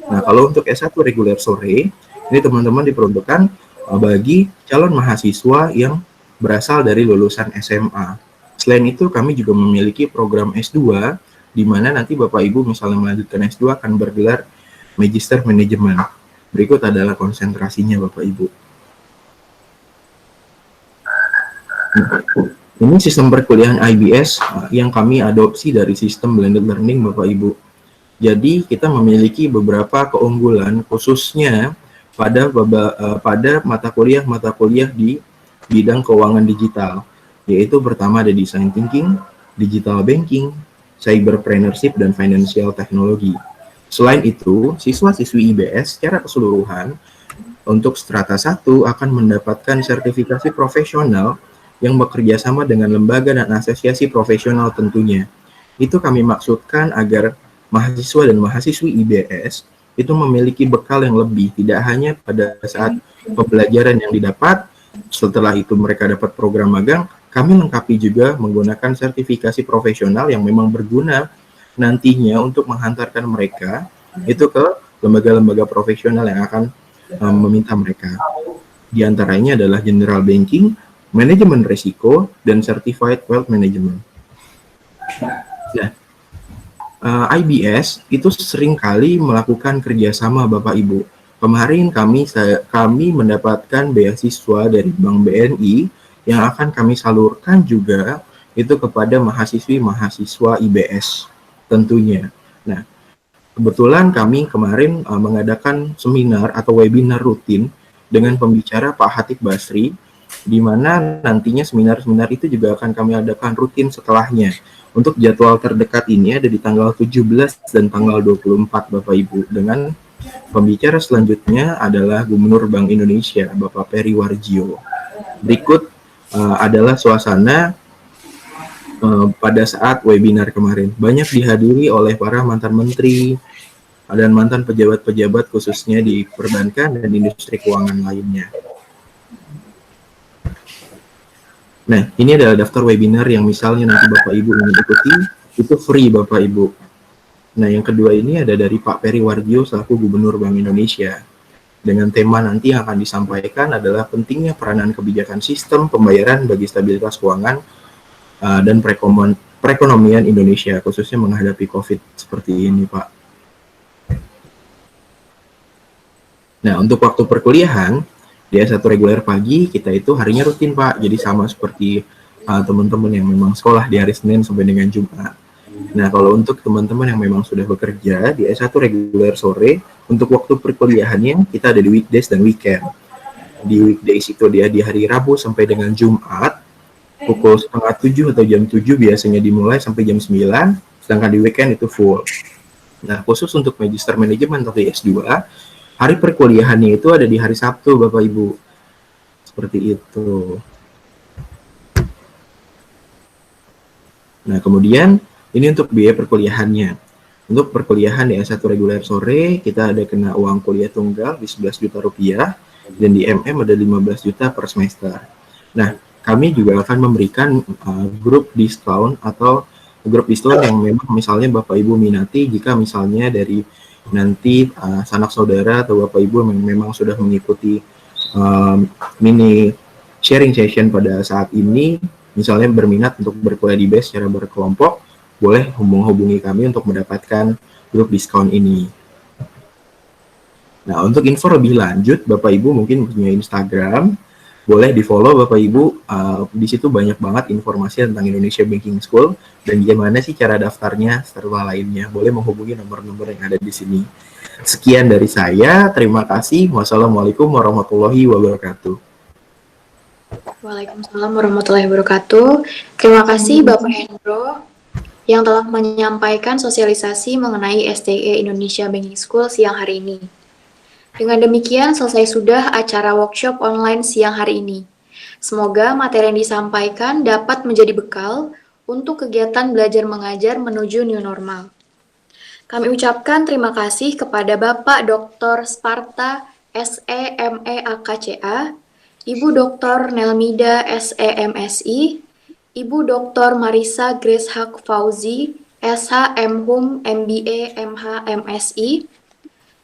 Nah, kalau untuk S1 reguler sore, ini teman-teman diperuntukkan bagi calon mahasiswa yang berasal dari lulusan SMA. Selain itu, kami juga memiliki program S2, di mana nanti Bapak Ibu misalnya melanjutkan S2 akan bergelar Magister Manajemen. Berikut adalah konsentrasinya, Bapak Ibu. Ini sistem perkuliahan IBS yang kami adopsi dari sistem blended learning, Bapak Ibu. Jadi kita memiliki beberapa keunggulan khususnya pada mata kuliah di bidang keuangan digital, yaitu pertama ada design thinking, digital banking, cyberpreneurship, dan financial technology. Selain itu, siswa-siswi IBS secara keseluruhan untuk strata 1 akan mendapatkan sertifikasi profesional yang bekerja sama dengan lembaga dan asosiasi profesional tentunya. Itu kami maksudkan agar mahasiswa dan mahasiswi IBS itu memiliki bekal yang lebih, tidak hanya pada saat pembelajaran yang didapat, setelah itu mereka dapat program magang, kami lengkapi juga menggunakan sertifikasi profesional yang memang berguna nantinya untuk menghantarkan mereka itu ke lembaga-lembaga profesional yang akan meminta mereka. Di antaranya adalah General Banking, Manajemen Risiko, dan Certified Wealth Management. Nah, IBS itu seringkali melakukan kerjasama Bapak Ibu. Kemarin kami mendapatkan beasiswa dari Bank BNI yang akan kami salurkan juga itu kepada mahasiswi-mahasiswa IBS tentunya. Nah, kebetulan kami kemarin mengadakan seminar atau webinar rutin dengan pembicara Pak Hatip Basri, di mana nantinya seminar-seminar itu juga akan kami adakan rutin setelahnya. Untuk jadwal terdekat ini ada di tanggal 17 dan tanggal 24 Bapak Ibu, dengan pembicara selanjutnya adalah Gubernur Bank Indonesia Bapak Peri Warjio. Berikut adalah suasana pada saat webinar kemarin. Banyak dihadiri oleh para mantan menteri dan mantan pejabat-pejabat khususnya di perbankan dan industri keuangan lainnya. Nah, ini adalah daftar webinar yang misalnya nanti Bapak Ibu ingin ikuti, itu free Bapak Ibu. Nah, yang kedua ini ada dari Pak Peri Warjio selaku Gubernur Bank Indonesia. Dengan tema nanti yang akan disampaikan adalah pentingnya peranan kebijakan sistem pembayaran bagi stabilitas keuangan dan perekonomian Indonesia, khususnya menghadapi COVID seperti ini, Pak. Nah, untuk waktu perkuliahan, di S1 reguler pagi, kita itu harinya rutin, Pak. Jadi sama seperti teman-teman yang memang sekolah di hari Senin sampai dengan Jumat. Nah, kalau untuk teman-teman yang memang sudah bekerja, di S1 reguler sore, untuk waktu perkuliahannya, kita ada di weekdays dan weekend. Di weekdays itu dia di hari Rabu sampai dengan Jumat, pukul 6:30 atau jam 7 biasanya dimulai sampai jam 9, sedangkan di weekend itu full. Nah, khusus untuk Magister Manajemen atau S2, hari perkuliahannya itu ada di hari Sabtu, Bapak Ibu. Seperti itu. Nah, kemudian ini untuk biaya perkuliahannya. Untuk perkuliahan di S1 reguler sore, kita ada kena uang kuliah tunggal di 11 juta rupiah, dan di MM ada 15 juta per semester. Nah, kami juga akan memberikan grup diskon atau grup diskon yang memang misalnya Bapak Ibu minati, jika misalnya dari nanti sanak saudara atau Bapak Ibu memang sudah mengikuti mini sharing session pada saat ini, misalnya berminat untuk berkuliah di BES secara berkelompok, boleh menghubungi kami untuk mendapatkan grup diskon ini. Nah, untuk info lebih lanjut, Bapak Ibu mungkin punya Instagram, boleh di-follow Bapak Ibu, di situ banyak banget informasi tentang Indonesia Banking School, dan gimana sih cara daftarnya, serta lainnya. Boleh menghubungi nomor-nomor yang ada di sini. Sekian dari saya, terima kasih. Wassalamualaikum warahmatullahi wabarakatuh. Waalaikumsalam warahmatullahi wabarakatuh. Terima kasih Bapak Hendro yang telah menyampaikan sosialisasi mengenai STE Indonesia Banking School siang hari ini. Dengan demikian selesai sudah acara workshop online siang hari ini. Semoga materi yang disampaikan dapat menjadi bekal untuk kegiatan belajar mengajar menuju new normal. Kami ucapkan terima kasih kepada Bapak Dr. Sparta SE.ME AKCA, Ibu Dr. Nelmida SE.MSI, Ibu Dr. Marisa Grace Haq Fauzi, SH.MHum MBA MH MSI,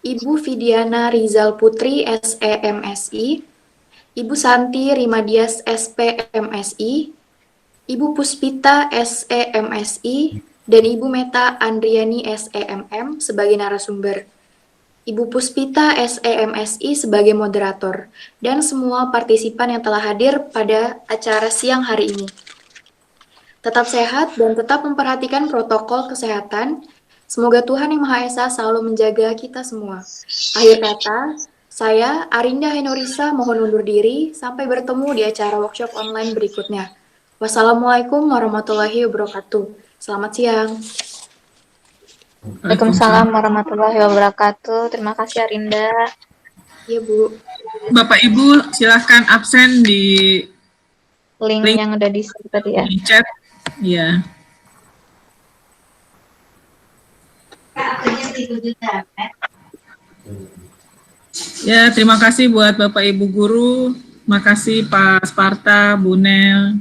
Ibu Fidiana Rizal Putri SE.MSI, Ibu Santi Rimadias SP.MSI, Ibu Puspita SE.MSI, dan Ibu Meta Andriani SE.MM sebagai narasumber, Ibu Puspita SE.MSI sebagai moderator, dan semua partisipan yang telah hadir pada acara siang hari ini. Tetap sehat dan tetap memperhatikan protokol kesehatan. Semoga Tuhan Yang Maha Esa selalu menjaga kita semua. Akhir kata, saya Arinda Henorisa mohon undur diri. Sampai bertemu di acara workshop online berikutnya. Wassalamualaikum warahmatullahi wabarakatuh. Selamat siang. Waalaikumsalam warahmatullahi wabarakatuh. Terima kasih Arinda. Iya, Bu. Bapak Ibu silahkan absen di Link yang udah di-share tadi ya. di chat. Iya. Ya, terima kasih buat Bapak Ibu guru Makasih Pak Sparta, Bu Nel,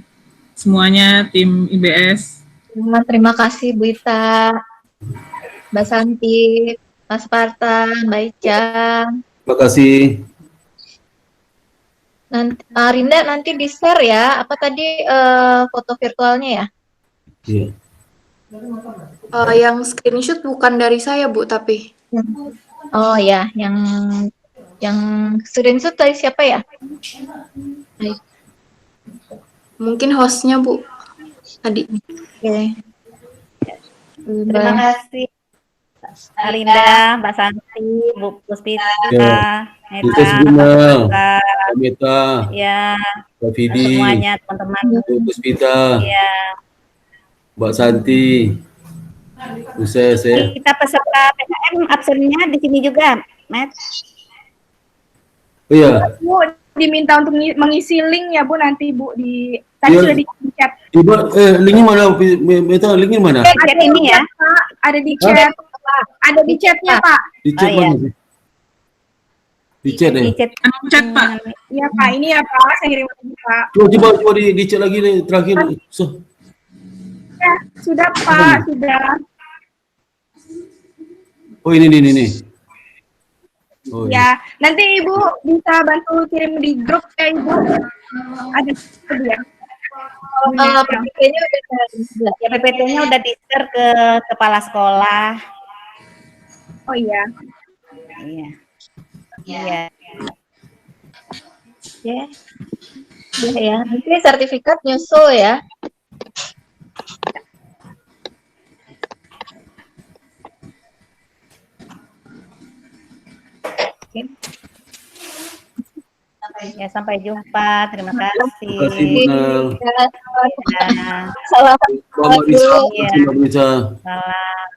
semuanya tim IBS. Terima kasih Bu Ita, Mbak Santi, Mas Sparta, Mbak Ica. Terima kasih. Nanti, Rinda nanti di-share ya, apa tadi foto virtualnya ya? Iya. Yang screenshot bukan dari saya, Bu, tapi. Oh ya, yang screenshot dari siapa ya? Mungkin hostnya, Bu. Tadi. Oke. Terima kasih. Arinda, Mbak Santi, Bu Puspita, Ya. Meta, Sukses Bunda, Kak, Kak Meta, ya, Kak Fidi, semuanya teman-teman. Bu Puspita, Ya, Mbak Santi. Sukses ya. kita peserta PKM absennya di sini juga, Met. Oh iya. Bu, diminta untuk mengisi link ya Bu nanti Bu di tadi Iya. sudah di chat. Ibu, linknya mana? Meta, linknya mana? Chat ini ya. Pak, ada di chat. Ada di chatnya Pak. Di chat Oh, iya. mana sih? Di chat Di chat. Chat Pak. Iya Pak, ini ya Pak, saya kirim lagi Pak. Coba di chat lagi nih terakhir. So. Ya, sudah Pak, sudah. Oh ini. Oh, Ya, nanti Ibu bisa bantu kirim di grup ya Ibu. Ada itu dia. PPT-nya udah Ya, PPT-nya udah di-share ke kepala sekolah. Oh iya. Iya. Iya. ya. Ya, nanti sertifikat nyusul ya. Ya, sampai jumpa. Terima kasih. Terima kasih Bunal. Ya, Selamat Risa. Iya. Selamat Risa. salam.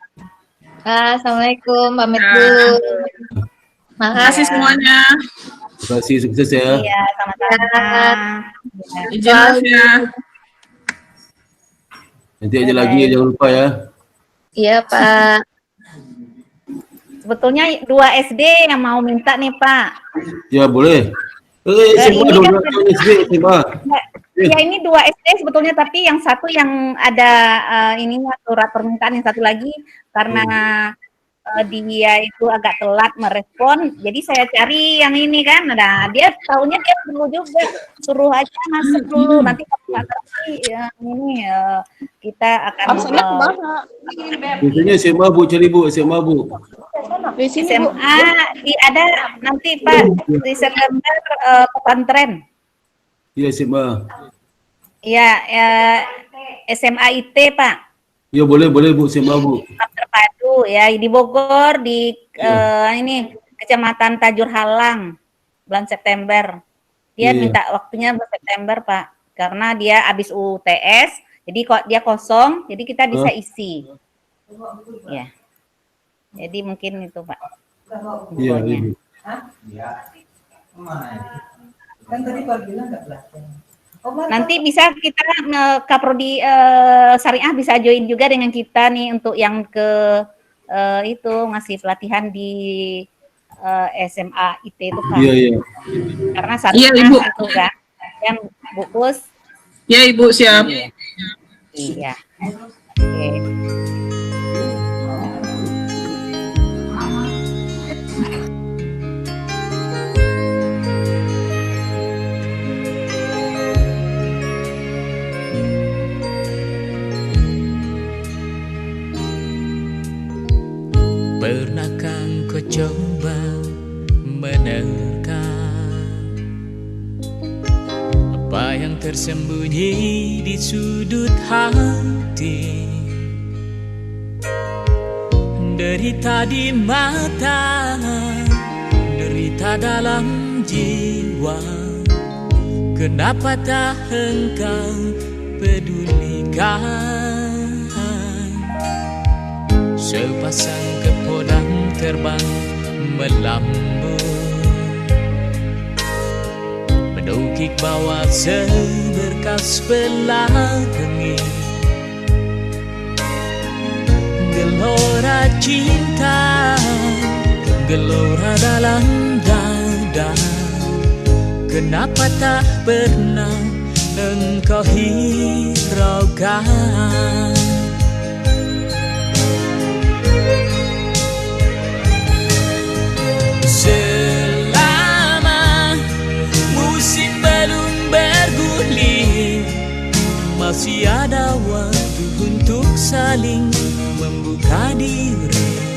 Assalamualaikum, pamit Ya. dulu. Terima kasih semuanya. Terima kasih, sukses ya. Iya, sama-sama. Ya. Izin mas ya. Nanti aja lagi jangan lupa ya. Iya Pak. Sebetulnya 2 SD yang mau minta nih, Pak. Ya boleh. SMA ini dong, kan- jangan SD, SMA. Ya, ini 2 SD sebetulnya, tapi yang satu yang ada ininya surat permintaan, yang satu lagi karena dia itu agak telat merespon, jadi saya cari yang ini kan. Nah, dia tahunya dia perlu juga, suruh aja masuk dulu. Nanti kalau nggak ngerti ya, ini kita akan Biasanya SMA Bu, cari Bu, SMA Bu. SMA ada nanti Pak di September pesantren. Iya SMA. Iya, SMA IT Pak. Ya boleh Bu, SMA Bu. Terpadu ya di Bogor di ini Kecamatan Tajur Halang bulan September. Dia Iya. minta waktunya bulan September Pak, karena dia habis UTS, jadi kok dia kosong, jadi kita bisa isi. Ya. Jadi mungkin itu Pak. Iya, infonya. Bu. Kan tadi Pak bilang nggak belajar. Nanti bisa kita Kaprodi Syariah bisa join juga dengan kita nih untuk yang ke itu ngasih pelatihan di SMA IT itu Pak. Iya, iya. Karena satu Iya, Ibu. itu kan yang bukus. Ya Ibu siap. Iya. Oke. Pernahkah kau coba menerka apa yang tersembunyi di sudut hati? Derita di mata, derita dalam jiwa. Kenapa tak engkau pedulikan? Sepasang kepodang terbang melambung, mendukik bawah seberkas pelangi. Gelora cinta, gelora dalam dada, kenapa tak pernah engkau hiraukan? Selama musim belum bergulir, masih ada waktu untuk saling membuka diri.